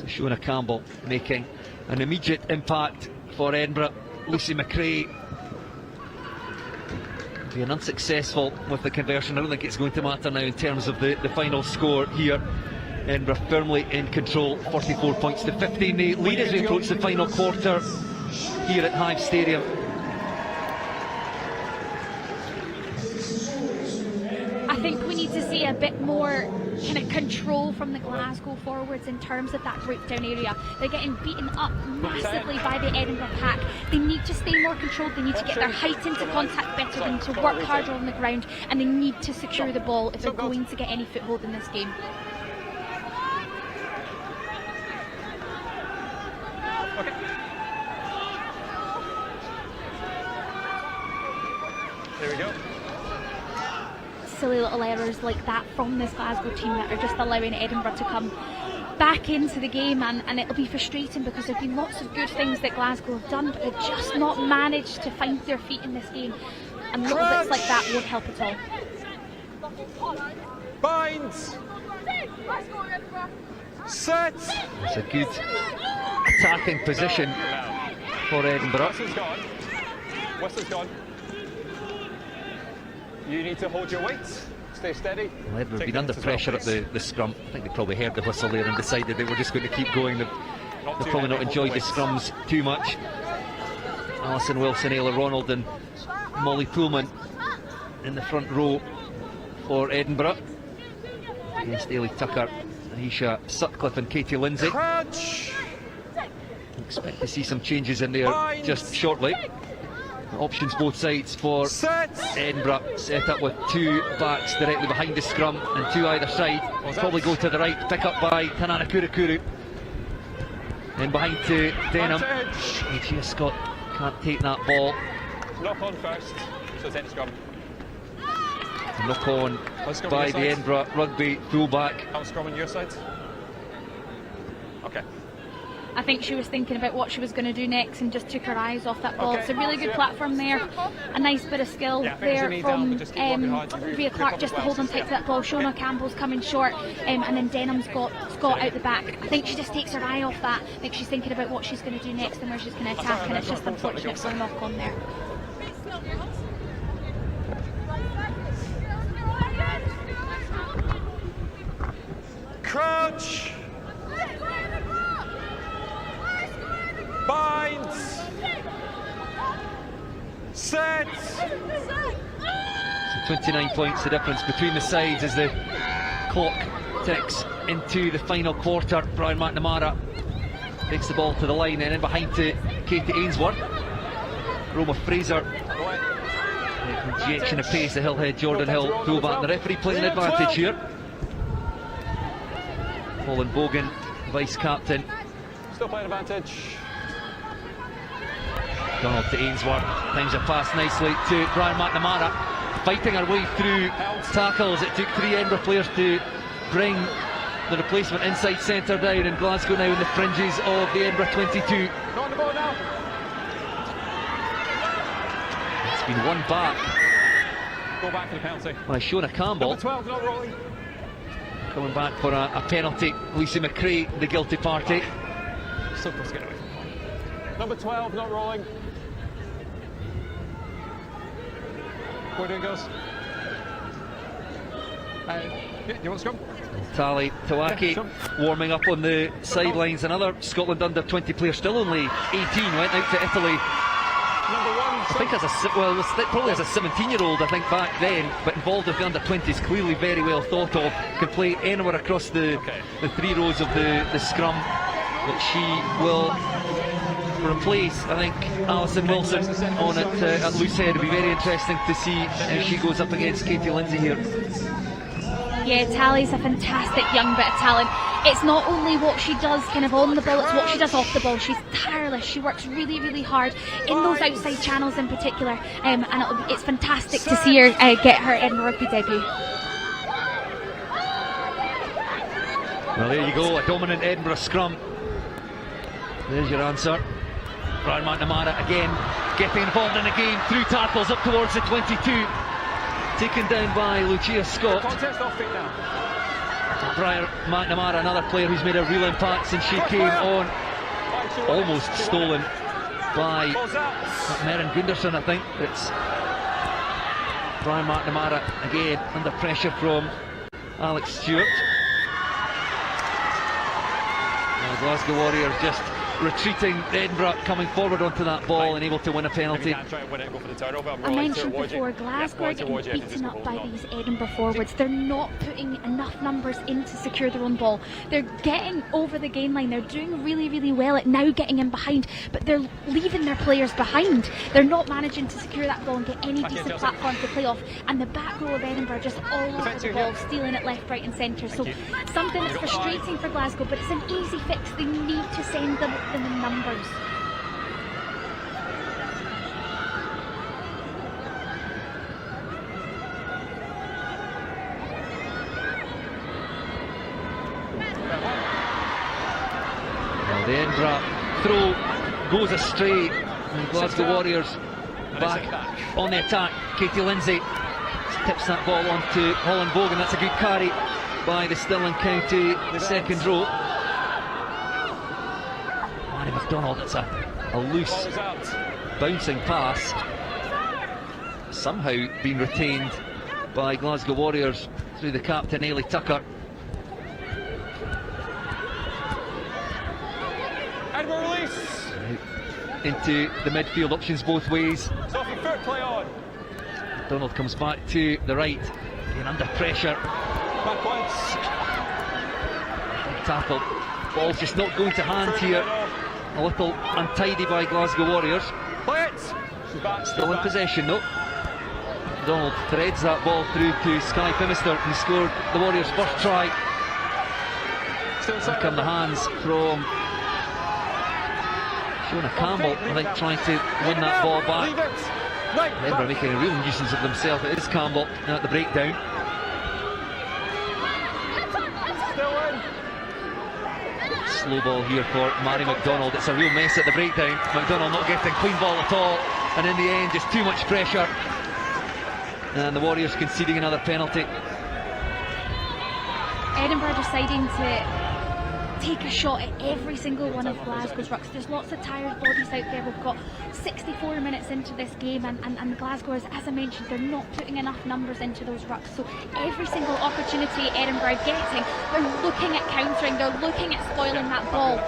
Shona Campbell making an immediate impact for Edinburgh. Lucy McRae being unsuccessful with the conversion. I don't think it's going to matter now in terms of the final score here. Edinburgh firmly in control, 44 points to 15. They lead as we approach the final quarter here at Hive Stadium. I think we need to see a bit more kind of control from the Glasgow forwards in terms of that breakdown area. They're getting beaten up massively by the Edinburgh pack. They need to stay more controlled, they need to get their height into contact better, they need to work harder on the ground, and they need to secure the ball if they're going to get any foothold in this game. Okay. There we go. Silly little errors like that from this Glasgow team that are just allowing Edinburgh to come back into the game, and it'll be frustrating because there have been lots of good things that Glasgow have done, but they've just not managed to find their feet in this game. and little bits like that won't help at all. Binds. Set. It's a good attacking position for Edinburgh. Whistle's gone. Whistle's gone. You need to hold your weight. Stay steady. Well, Edinburgh have been under pressure at the scrum. I think they probably heard the whistle there and decided they were just going to keep going. They've probably not enjoyed the scrums too much. Alison Wilson, Ayla Ronald and Molly Pullman in the front row for Edinburgh. Against Ailey Tucker, Aisha Sutcliffe and Katie Lindsay. Crunch. Expect to see some changes in there just shortly. Options both sides for Edinburgh, set up with 2 backs directly behind the scrum and 2 either side. Probably go to the right, pick up by Tanana Kurukuru. Then behind to Denham. Lucia Scott can't take that ball. Knock on first, so it's end scrum. Knock on by the Edinburgh Rugby fullback. Out scrum on your side. Okay. I think she was thinking about what she was going to do next and just took her eyes off that ball. It's a really good platform there. A nice bit of skill there from Via Clark just to hold on tight to that ball. Shona Campbell's coming short, and then Denham's got Scott out the back. I think she just takes her eye off that. I think she's thinking about what she's going to do next and where she's going to attack, and it's just unfortunate for a knock on there. Crouch. Binds. Set. So 29 points the difference between the sides as the clock ticks into the final quarter. Brian McNamara takes the ball to the line and in behind to Katie Ainsworth. Roma Fraser. Injection of pace, the Hillhead Jordan Hill fullback. The referee playing an advantage here. Colin Bogan, vice captain. Still playing advantage. Donald to Ainsworth, times a pass nicely to Brian McNamara, fighting her way through tackles. It took 3 Edinburgh players to bring the replacement inside centre down, and Glasgow now in the fringes of the Edinburgh 22. Not on the ball now. It's been won back. Go back for the penalty. By Shona Campbell. Number 12 not rolling. Coming back for a penalty. Lisa McRae, the guilty party. So close to get away. Number 12 not rolling. Where do it goes? You want to scrum? Tali Tawaki warming up on the sidelines. Another Scotland under 20 player, still only 18, went out to Italy. I think probably as a 17-year-old, I think back then, but involved with the under 20s, clearly very well thought of. Can play anywhere across the 3 rows of the scrum, but she will replace, I think, Alison Wilson on it at Loosehead. It'll be very interesting to see how she goes up against Katie Lindsay here. Yeah, Tally's a fantastic young bit of talent. It's not only what she does kind of on the ball, it's what she does off the ball. She's tireless, she works really, really hard in those outside channels in particular, and it's fantastic to see her get her Edinburgh Rugby debut. Well, there you go, a dominant Edinburgh scrum. There's your answer. Brian McNamara again getting involved in the game through tackles up towards the 22. Taken down by Lucia Scott. Contest off feet now. Brian McNamara, another player who's made a real impact since she came on. Almost stolen by Merrin Gunderson, I think. It's Brian McNamara again under pressure from Alex Stewart. Now Glasgow Warriors just retreating. Edinburgh coming forward onto that ball and able to win a penalty. I mentioned before, Glasgow are getting beaten up by these Edinburgh forwards. They're not putting enough numbers in to secure their own ball. They're getting over the gain line. They're doing really, really well at now getting in behind, but they're leaving their players behind. They're not managing to secure that ball and get any decent platform to play off. And the back row of Edinburgh just all over the ball, stealing it left, right and centre. So something that's frustrating for Glasgow, but it's an easy fix. They need to send them in numbers. Well, the Edinburgh throw goes astray, and Glasgow Warriors back on the attack. Katie Lindsay tips that ball on to Holland Bogan. That's a good carry by the Stirling County second row. Mary McDonald, it's a loose bouncing pass, somehow being retained by Glasgow Warriors through the captain Ailey Tucker. Edinburgh release! Into the midfield, options both ways. Sophie foot play on. Donald comes back to the right, again under pressure. Back once. Big tackle. Ball's just not going to hand here. A little untidy by Glasgow Warriors. Play it! She's back. Still in possession though. Donald threads that ball through to Sky Phimister, who scored the Warriors' first try. Here come the hands from Shona Campbell, I think, trying to win that ball back. Edinburgh making a real nuisance of themselves. It is Campbell at the breakdown. Slow ball here for Mary McDonald. It's a real mess at the breakdown. McDonald not getting clean ball at all, and in the end just too much pressure, and the Warriors conceding another penalty. Edinburgh deciding to take a shot at every single one of Glasgow's rucks. There's lots of tired bodies out there. We've got 64 minutes into this game, and the Glasgowers, as I mentioned, they're not putting enough numbers into those rucks. So every single opportunity Edinburgh are getting, they're looking at countering, they're looking at spoiling that ball.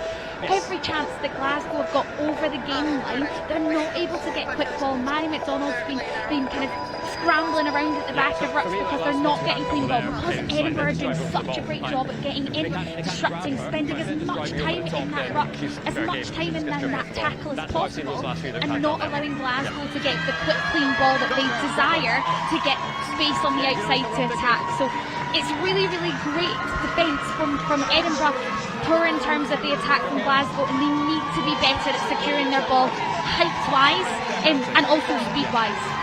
Every chance that Glasgow have got over the game line, they're not able to get quick ball. Mary McDonald's been kind of scrambling around at the back of rucks because they're not getting clean ball, because Edinburgh are doing such a great job at getting in, disrupting, spending as much time in that ruck, as much time in that tackle as possible, and not allowing Glasgow to get the quick clean ball that they desire to get space on the outside to attack. So it's really, really great defence from Edinburgh, poor in terms of the attack from Glasgow, and they need to be better at securing their ball height-wise and also speed-wise.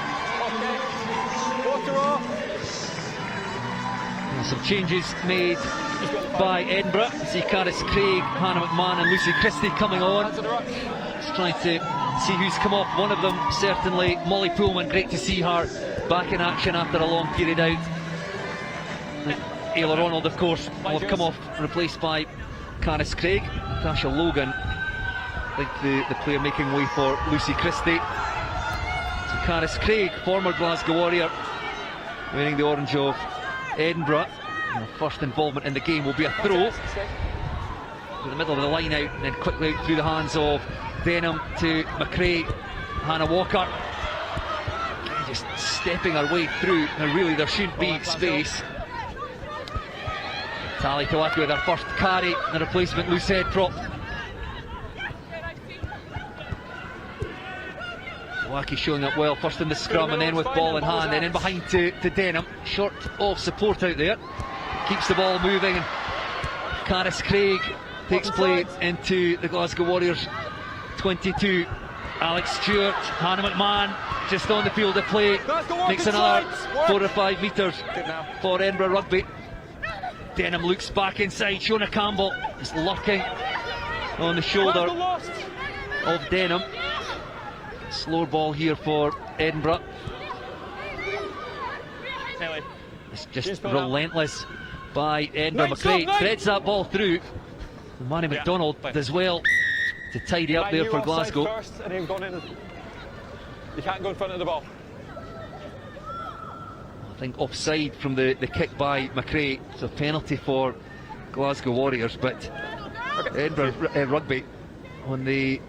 Some changes made by Edinburgh. See Caris Craig, Hannah McMahon and Lucy Christie coming on. Just trying to see who's come off. One of them certainly Molly Pullman. Great to see her back in action after a long period out. Ayla Ronald, of course, will have come off, replaced by Caris Craig. Tasha Logan, I think the player making way for Lucy Christie. So Caris Craig, former Glasgow Warrior, wearing the orange of Edinburgh. And the first involvement in the game will be a throw in the middle of the line out, and then quickly out through the hands of Denham to McRae. Hannah Walker just stepping her way through. Now really there shouldn't be space. Tally Tawaki with her first carry, the replacement loose head prop. Tawaki showing up well, first in the scrum and then with ball in hand, then in behind to Denham. Short of support out there, keeps the ball moving, and Caris Craig takes play into the Glasgow Warriors 22. Alex Stewart, Hannah McMahon just on the field of play, makes another 4 or 5 metres for Edinburgh Rugby. Denham looks back inside. Shona Campbell is lurking on the shoulder of Denham. Slow ball here for Edinburgh. It's just relentless by Edinburgh. McRae threads that ball through. Mary McDonald does well to tidy up there for Glasgow. You can't go in front of the ball. I think offside from the kick by McRae. It's a penalty for Glasgow Warriors, but Edinburgh Rugby, when they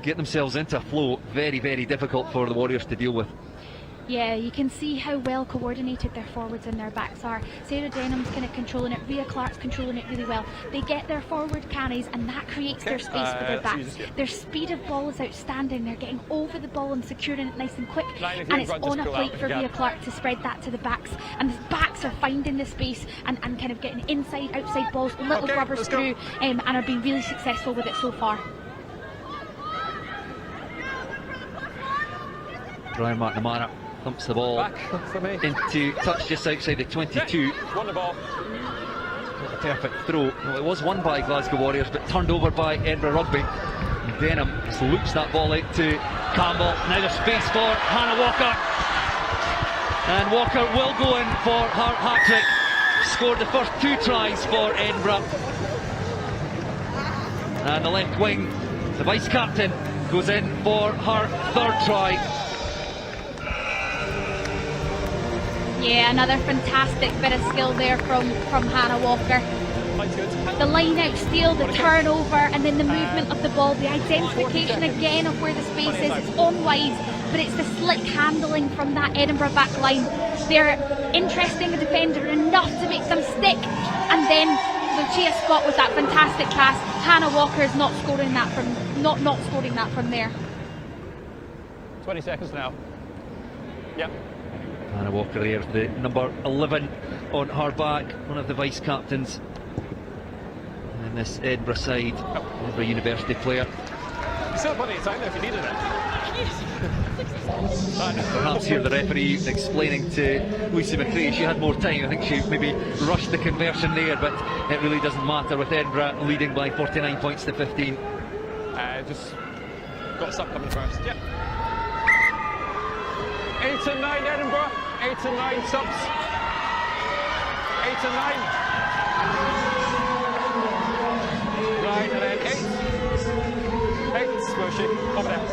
get themselves into a flow, very, very difficult for the Warriors to deal with. Yeah, you can see how well coordinated their forwards and their backs are. Sarah Denham's kind of controlling it, Rhea Clark's controlling it really well. They get their forward carries and that creates their space for their backs. Their speed of ball is outstanding. They're getting over the ball and securing it nice and quick, and it's on a plate for Rhea Clark to spread that to the backs, and the backs are finding the space and kind of getting inside, outside balls, little rubbers through, and are being really successful with it so far. Brian McNamara thumps the ball into touch just outside the 22. Won the ball. Not a perfect throw. No, it was won by Glasgow Warriors, but turned over by Edinburgh Rugby. Denham just loops that ball out to Campbell. Now there's space for Hannah Walker. And Walker will go in for her hat-trick. Scored the first 2 tries for Edinburgh. And the left wing, the vice-captain, goes in for her 3rd try. Yeah, another fantastic bit of skill there from Hannah Walker. The line-out steal, the turnover, and then the movement of the ball, the identification again of where the space is. It's on wide, but it's the slick handling from that Edinburgh back line. They're interesting a defender enough to make them stick, and then Lucia Scott with that fantastic pass. Hannah Walker's not scoring that from there. 20 seconds now. Yep. Hannah Walker there, the number 11 on her back, one of the vice-captains. And this Edinburgh side, Edinburgh University player. Still plenty of time there if you needed it. Perhaps here the referee explaining to Lucy McRae she had more time. I think she maybe rushed the conversion there, but it really doesn't matter with Edinburgh leading by 49 points to 15. Just got a sub coming first. Yep. 8 and 9 Edinburgh. 8 and 9 subs. 8 and 9. Right, and then 8. 8, where is she? Over there.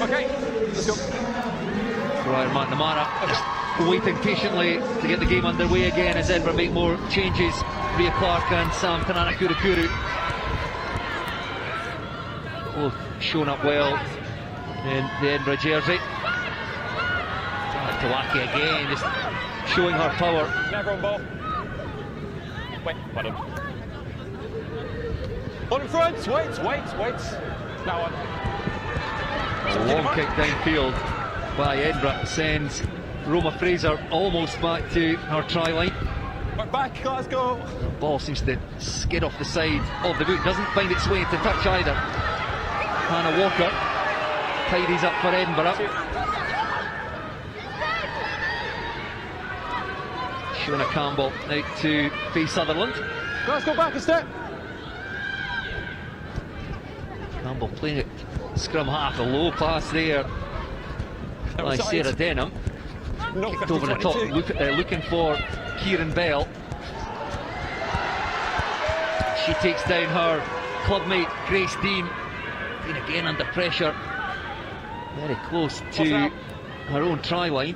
Okay, let's go. Ryan McNamara just waiting patiently to get the game underway again as Edinburgh make more changes. Rhea Clark and Sam Tanana-Kurukuru. Both shown up well in the Edinburgh jersey. Tawaki again, just showing her power. Never on ball. Wait, bottom. On in front, wait. Now on. A long kick downfield by Edinburgh sends Roma Fraser almost back to her try line. We're back, Glasgow. The ball seems to skid off the side of the boot, doesn't find its way into touch either. Hannah Walker tidies up for Edinburgh. Shona Campbell out to Faye Sutherland. Glasgow back a step. Campbell playing it scrum half, a low pass there by Sarah Denham. Kicked over the top, looking for Kieran Bell. She takes down her clubmate Grace Dean. Dean again under pressure, very close to her own try line.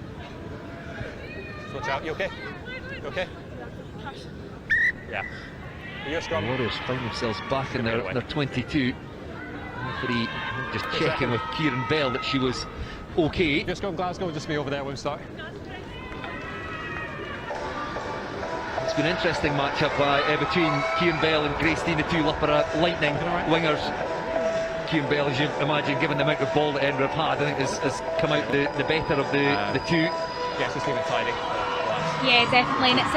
Watch out, you okay? You okay? Yeah. Your scrum. The Warriors find themselves back in their 22. Referee just checking with Kieran Bell that she was okay. Your scrum, Glasgow, just be over there when we start. It's been an interesting matchup between Kieran Bell and Grace Dean, the two Loughborough Lightning wingers. Kieran Bell, as you imagine, given the amount of ball that Edinburgh have had, I think has come out the better of the two. Yes, it's been tidy. Yeah, definitely, and it's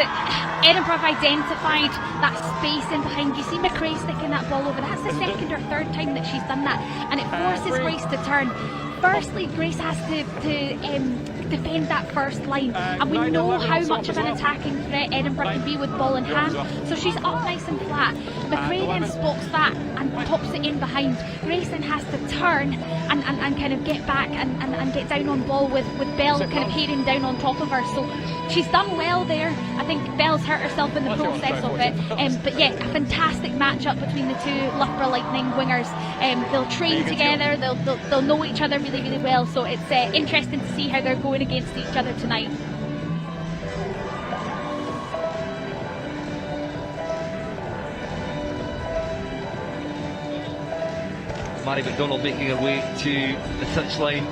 Edinburgh have identified that space in behind. You see McRae sticking that ball over. That's the second or third time that she's done that, and it forces Grace to turn. Firstly, Grace has to defend that first line, and we know how much of an attacking threat Edinburgh can be with ball in hand, so she's up nice and flat. McRae then spots that and pops it in behind. Grace then has to turn and kind of get back and get down on ball with Bell kind of heading down on top of her, so she's done well there. I think Bell's hurt herself in the process of it, but yeah, a fantastic matchup between the two Loughborough Lightning wingers. They'll train together, they'll know each other really well, so it's interesting to see how they're going against each other tonight. Mary McDonald making her way to the touchline.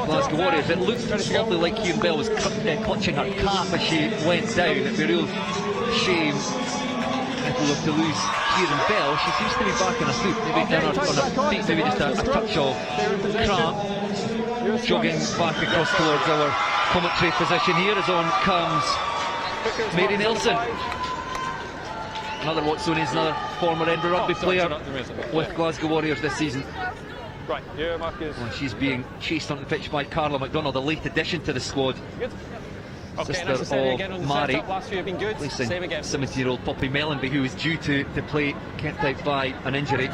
Glasgow Warriors. It looked slightly like Kieran Bell was clutching her calf as she went down. It'd be a real shame if we were to lose Kieran Bell. She seems to be back on her foot, maybe down on her feet, maybe just a touch of cramp. Jogging back across towards our commentary position here as on comes Mary Nelson. Another Watsonians, another former Edinburgh Rugby player with Glasgow Warriors this season. Right, here Mark is. Well, she's being chased on the pitch by Carla McDonald, a late addition to the squad. sister nice to say of again on the Mary, setup. Last few have been good. placing Same again. 17-year-old Poppy Mellenby, who was due to play, kept out by an injury.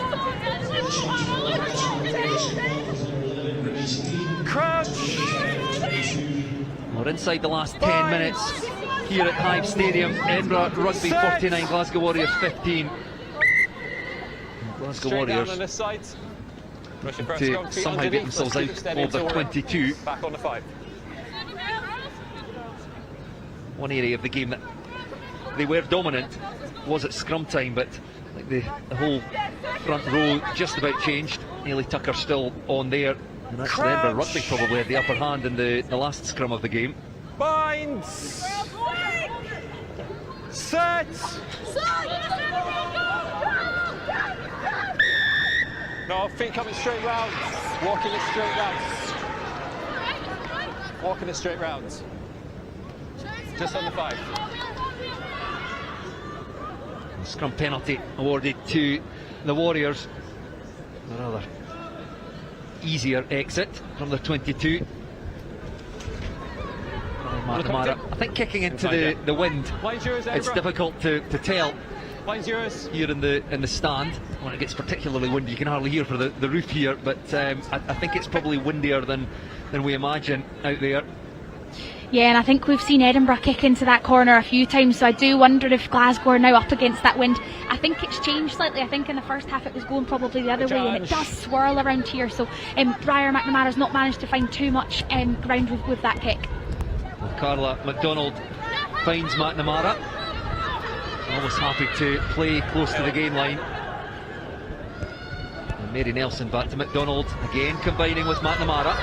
Crouch! We're inside the last 10 minutes here at Hive Stadium. Edinburgh Rugby 49, Glasgow Warriors 15. Glasgow Straight Warriors down on this side. Russian press, to strong feet somehow get underneath. themselves Let's keep out it steady of the until we're 22. back on the 5. One area of the game that they were dominant was at scrum time, but like the whole front row just about changed. Ailey Tucker still on there, and actually Edinburgh Rugby probably had the upper hand in the last scrum of the game. Binds! Set! No, feet coming straight round. Walking it straight round. Walking it straight round. Just on the 5. Scrum penalty awarded to the Warriors. A rather easier exit from the 22. McNamara, I think kicking into the wind, it's difficult to tell here in the stand. When it gets particularly windy, you can hardly hear for the roof here, but I think it's probably windier than we imagine out there. Yeah, and I think we've seen Edinburgh kick into that corner a few times, so I do wonder if Glasgow are now up against that wind. I think it's changed slightly. I think in the first half it was going probably the other way, and it does swirl around here, so Briar McNamara's not managed to find too much ground with that kick. Well, Carla McDonald finds McNamara. Almost happy to play close to the gain line. And Mary Nelson back to McDonald, again combining with McNamara.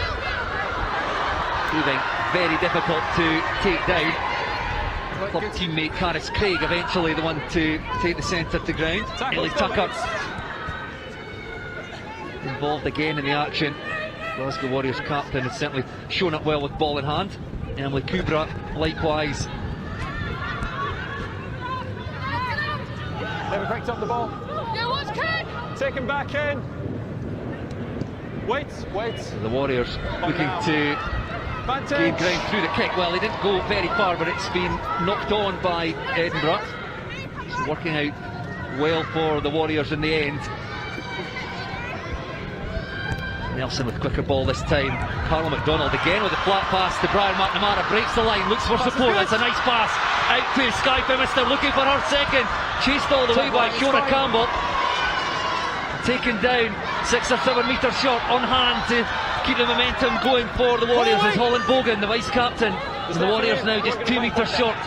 Proving very difficult to take down. Club teammate Caris Craig eventually the one to take the centre to ground. Ailey Tucker involved again in the action. Glasgow Warriors captain has certainly shown up well with ball in hand. Emily Kubra likewise. Never picked up the ball. Taken back in. Wait. So the Warriors looking to gain ground through the kick. Well, they didn't go very far, but it's been knocked on by Edinburgh. So working out well for the Warriors in the end. Nelson with quicker ball this time. Carla McDonald again with a flat pass to Brian McNamara, breaks the line, looks for support. That's a nice pass out to Sky Fimister, looking for her second. Chased all the way by Shona Campbell. Taken down 6 or 7 metres short, on hand to keep the momentum going for the Warriors is Holland Bogan, the vice captain. And the Warriors now just 2 metres short.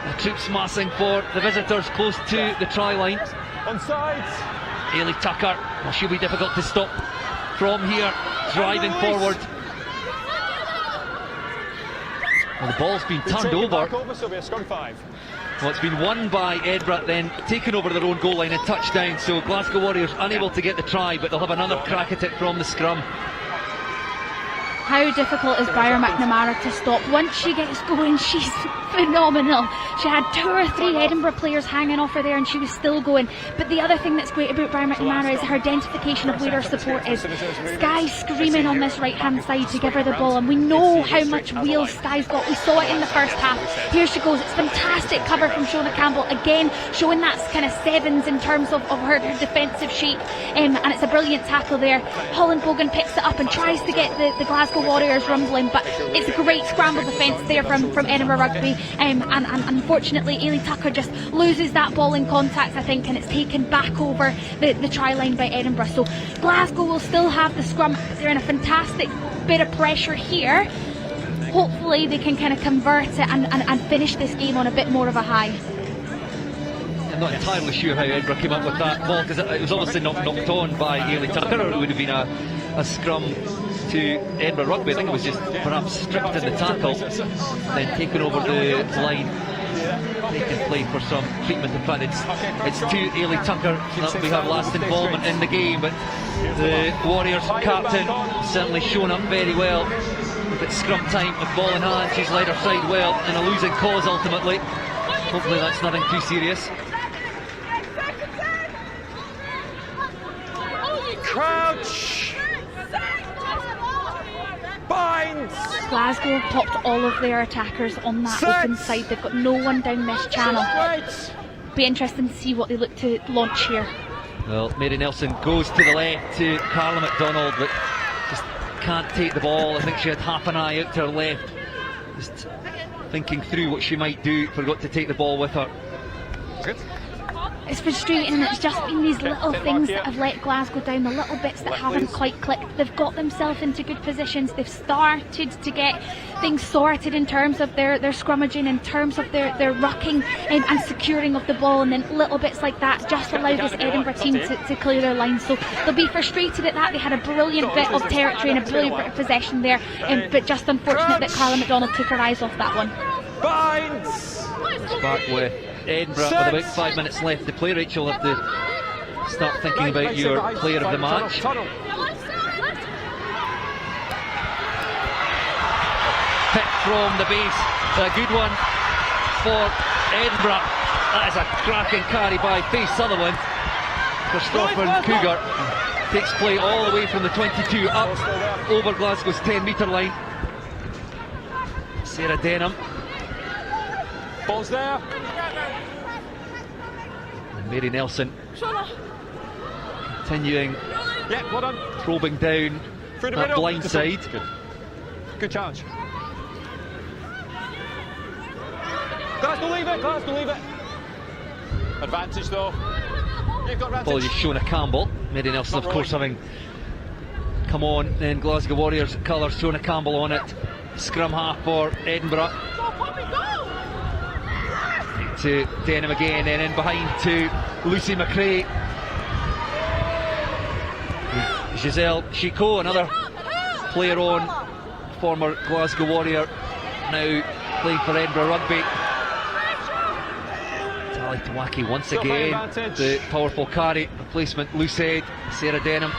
The troops massing for the visitors close to the try line. On sides. Ailey Tucker, well, she'll be difficult to stop from here, driving forward. Well, the ball's been turned over. So we have scrum 5. Well, it's been won by Edinburgh, then taken over their own goal line and touchdown. So Glasgow Warriors unable to get the try, but they'll have another crack at it from the scrum. How difficult is Briar McNamara to stop? Once she gets going, she's phenomenal. She had 2 or 3 Edinburgh players hanging off her there and she was still going. But the other thing that's great about Briar McNamara is her identification of where her support is. Sky's screaming on this right hand side to give her the ball, and we know how much wheels Sky's got. We saw it in the first half. Here she goes. It's fantastic cover from Shona Campbell, again showing that kind of sevens in terms of her defensive shape, and it's a brilliant tackle there. Holland Bogan picks it up and tries to get the Glasgow Warriors rumbling, but it's a great scramble defence there from Edinburgh Rugby, and unfortunately Ailey Tucker just loses that ball in contact, I think, and it's taken back over the try line by Edinburgh. So Glasgow will still have the scrum. They're in a fantastic bit of pressure here. Hopefully they can kind of convert it and finish this game on a bit more of a high. I'm not entirely sure how Edinburgh came up with that ball, because it was obviously not knocked on by Ailey Tucker, or it would have been a scrum to Edinburgh Rugby. I think it was just perhaps stripped in the tackle, then taken over the line. They can play for some treatment. In fact, it's to Ailey Tucker that we have last involvement in the game, but the Warriors captain certainly shown up very well. If it's scrum time with ball in hand, she's led her side well in a losing cause ultimately. Hopefully that's nothing too serious. Crouch! Bind! Glasgow have popped all of their attackers on that open side. They've got no one down this channel. Be interesting to see what they look to launch here. Well, Mary Nelson goes to the left to Carla McDonald, but just can't take the ball. I think she had half an eye out to her left, just thinking through what she might do. Forgot to take the ball with her. Good. It's frustrating, and it's just been these little things that have let Glasgow down, the little bits that haven't quite clicked. They've got themselves into good positions. They've started to get things sorted in terms of their scrummaging, in terms of their rucking and securing of the ball, and then little bits like that just allow this Edinburgh team to clear their lines. So they'll be frustrated at that. They had a brilliant bit of territory and a brilliant bit of possession there, but just unfortunate that Carla McDonald took her eyes off that one. It's back with Edinburgh with about 5 minutes left to play. Rachel, have to start thinking about your player of the match. Pick from the base, a good one for Edinburgh. That is a cracking carry by Faith Sutherland. Christopher Cougar takes play all the way from the 22 up over Glasgow's 10-metre line. Sarah Denham. Ball's there. And Mary Nelson continuing probing down that blind side. Good challenge. Glasgow, leave it. Glasgow, leave it. Advantage though. You've got advantage. Apologies, Shona Campbell. Mary Nelson, of course, having come on in Glasgow Warriors colours. Shona Campbell on it. Scrum half for Edinburgh. To Denham again, and in behind to Lucy McRae. Giselle Chicot, another player on, former Glasgow Warrior, now playing for Edinburgh Rugby. Tally Tawaki once again, the powerful carry, replacement loose head. Sarah Denham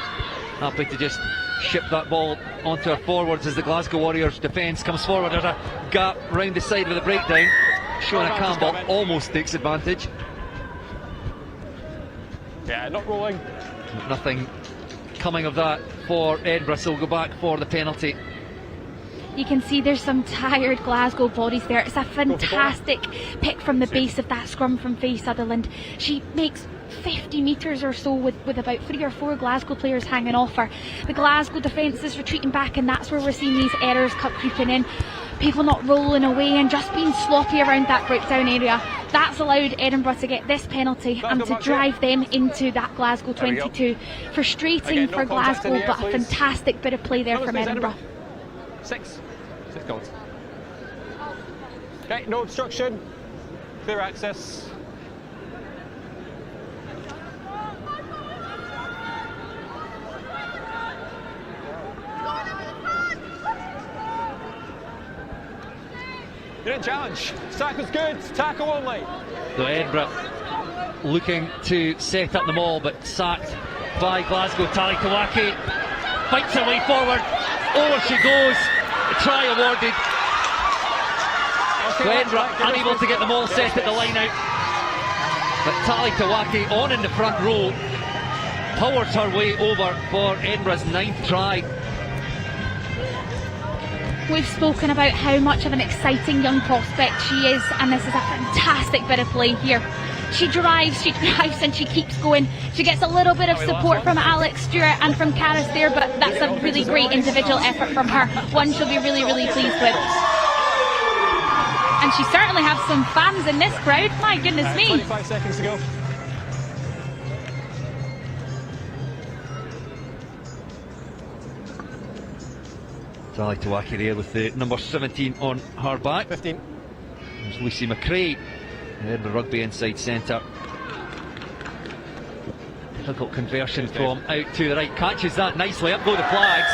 happy to just ship that ball onto her forwards as the Glasgow Warriors defence comes forward. There's a gap round the side with a breakdown. Shona Campbell almost takes advantage. Yeah, not rolling. Nothing coming of that for Edinburgh, so we'll go back for the penalty. You can see there's some tired Glasgow bodies there. It's a fantastic pick from the base of that scrum from Faith Sutherland. She makes 50 metres or so with about 3 or 4 Glasgow players hanging off her. The Glasgow defence is retreating back, and that's where we're seeing these errors creeping in. People not rolling away and just being sloppy around that breakdown area. That's allowed Edinburgh to get this penalty and to drive them into that Glasgow 22. Frustrating for Glasgow, but a fantastic bit of play there from Edinburgh. 6 goals. Okay, no obstruction. Clear access. You didn't challenge. Tackle's good. Tackle only. So Edinburgh looking to set up the maul, but sacked by Glasgow. Tally Tawaki fights her way forward. Over she goes. A try awarded. So Edinburgh unable to get the maul set at the line out. But Tally Tawaki on in the front row powers her way over for Edinburgh's 9th try. We've spoken about how much of an exciting young prospect she is, and this is a fantastic bit of play here. She drives and she keeps going. She gets a little bit of support from Alex Stewart and from Caris there, but that's a really great individual effort from her. One she'll be really, really pleased with. And she certainly has some fans in this crowd, my goodness me. 25 seconds to go. Tally Tawaki there with the number 17 on her back. 15. There's Lucy McRae, Edinburgh Rugby inside centre. Difficult conversion from out to the right. Catches that nicely. Up go the flags.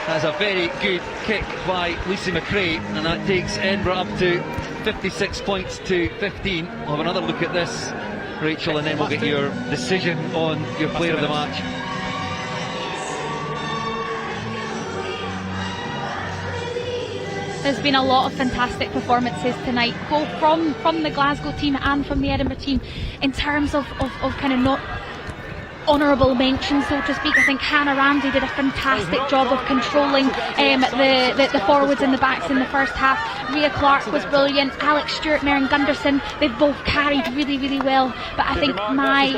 That's a very good kick by Lucy McRae, and that takes Edinburgh up to 56 points to 15. We'll have another look at this, Rachel, and then we'll get your decision on your player of the match. There's been a lot of fantastic performances tonight, both from the Glasgow team and from the Edinburgh team, in terms of kind of not honourable mention, so to speak. I think Hannah Ramsey did a fantastic job of controlling the forwards and the backs in the first half. Rhea Clark was brilliant. Alex Stewart, Maren Gunderson, they've both carried really, really well. But I think my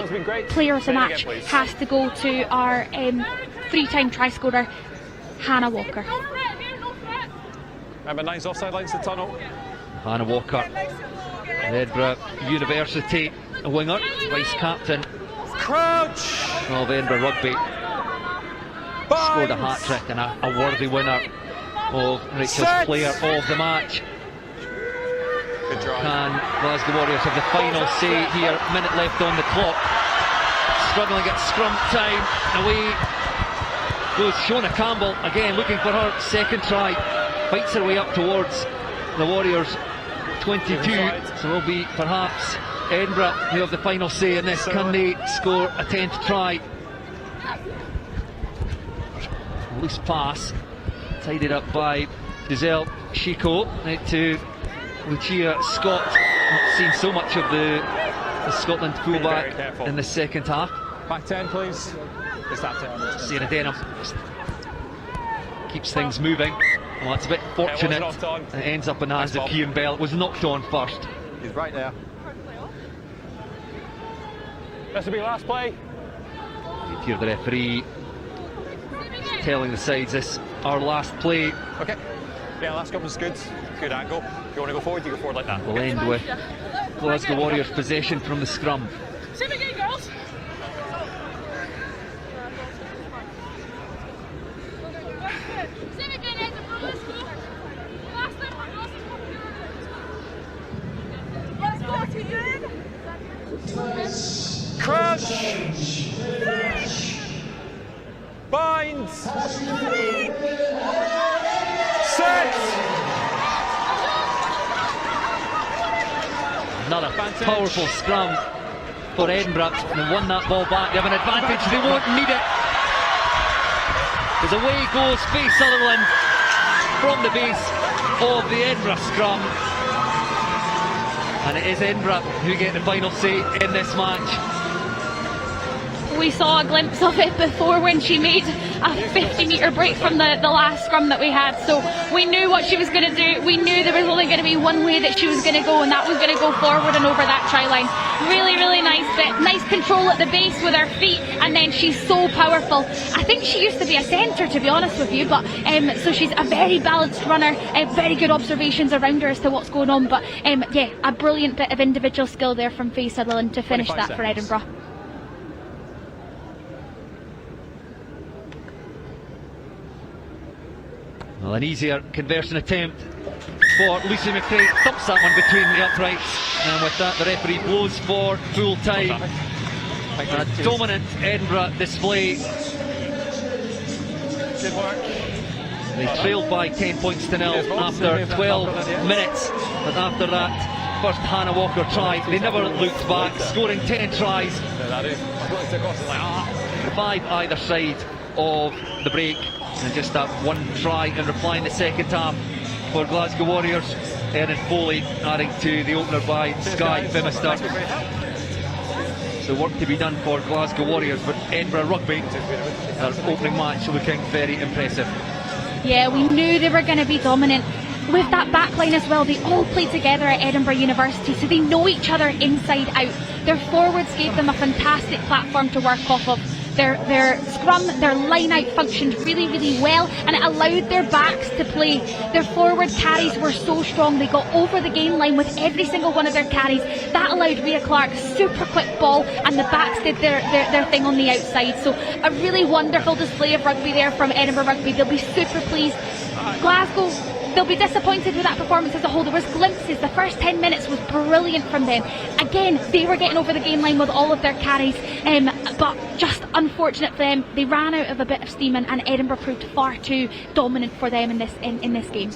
player of the match has to go to our 3-time try scorer, Hannah Walker. Remember, 9's offside lines to tunnel. Hannah Walker, Edinburgh University winger, vice-captain Crouch of Edinburgh Rugby. Scored a hat-trick and a worthy winner of Rachel's player of the match. Can Glasgow Warriors have the final say here? Minute left on the clock. Struggling at scrum time. Away goes Shona Campbell, again looking for her second try. Fights her way up towards the Warriors 22. So will be perhaps Edinburgh who have the final say in this. Can they score a 10th try? Loose pass tidied up by Giselle Chico out to Lucia Scott. Not seen so much of the Scotland fullback in the second half. Back 10, please. Is that 10? Sarah Denham keeps things moving. Well, that's a bit fortunate. It ends up in the hands of Cian Bell. It was knocked on first. He's right there. This will be last play. You hear the referee telling the sides this our last play. Okay. Yeah, last couple was good. Good angle. If you want to go forward, you go forward like that. We'll end with Glasgow Warriors possession from the scrum. Same again, girls. Crouch. Bind. Set. Another powerful scrum for Edinburgh. They won that ball back. They have an advantage. They won't need it. As away goes Faye Sutherland from the base of the Edinburgh scrum. And it is Edinburgh who get the final say in this match. We saw a glimpse of it before when she made a 50-metre break from the last scrum that we had. So we knew what she was going to do. We knew there was only going to be one way that she was going to go, and that was going to go forward and over that try line. Really, really nice bit. Nice control at the base with her feet, and then she's so powerful. I think she used to be a centre, to be honest with you, but so she's a very balanced runner, very good observations around her as to what's going on. But yeah, a brilliant bit of individual skill there from Faye Sutherland to finish that for Edinburgh. Well, an easier conversion attempt for Lucy McRae. Thumps that one between the uprights, and with that the referee blows for full time. A dominant Edinburgh display. Good work. They trailed by 10 points to 0 after 12 minutes, but after that first Hannah Walker try, they never looked back, scoring 10 tries. 5 either side of the break. And just that one try in reply in the second half for Glasgow Warriors. Erin Foley adding to the opener by Skye Bimister. So work to be done for Glasgow Warriors, but Edinburgh Rugby, their opening match looking very impressive. Yeah, we knew they were going to be dominant. With that backline as well, they all played together at Edinburgh University, so they know each other inside out. Their forwards gave them a fantastic platform to work off of. Their scrum, their line-out functioned really, really well, and it allowed their backs to play. Their forward carries were so strong. They got over the gain line with every single one of their carries. That allowed Rhea Clark super quick ball, and the backs did their thing on the outside. So a really wonderful display of rugby there from Edinburgh Rugby. They'll be super pleased. Glasgow, they'll be disappointed with that performance as a whole. There was glimpses. The first 10 minutes was brilliant from them. Again, they were getting over the gain line with all of their carries, but just unfortunate for them. They ran out of a bit of steam, and Edinburgh proved far too dominant for them in this game.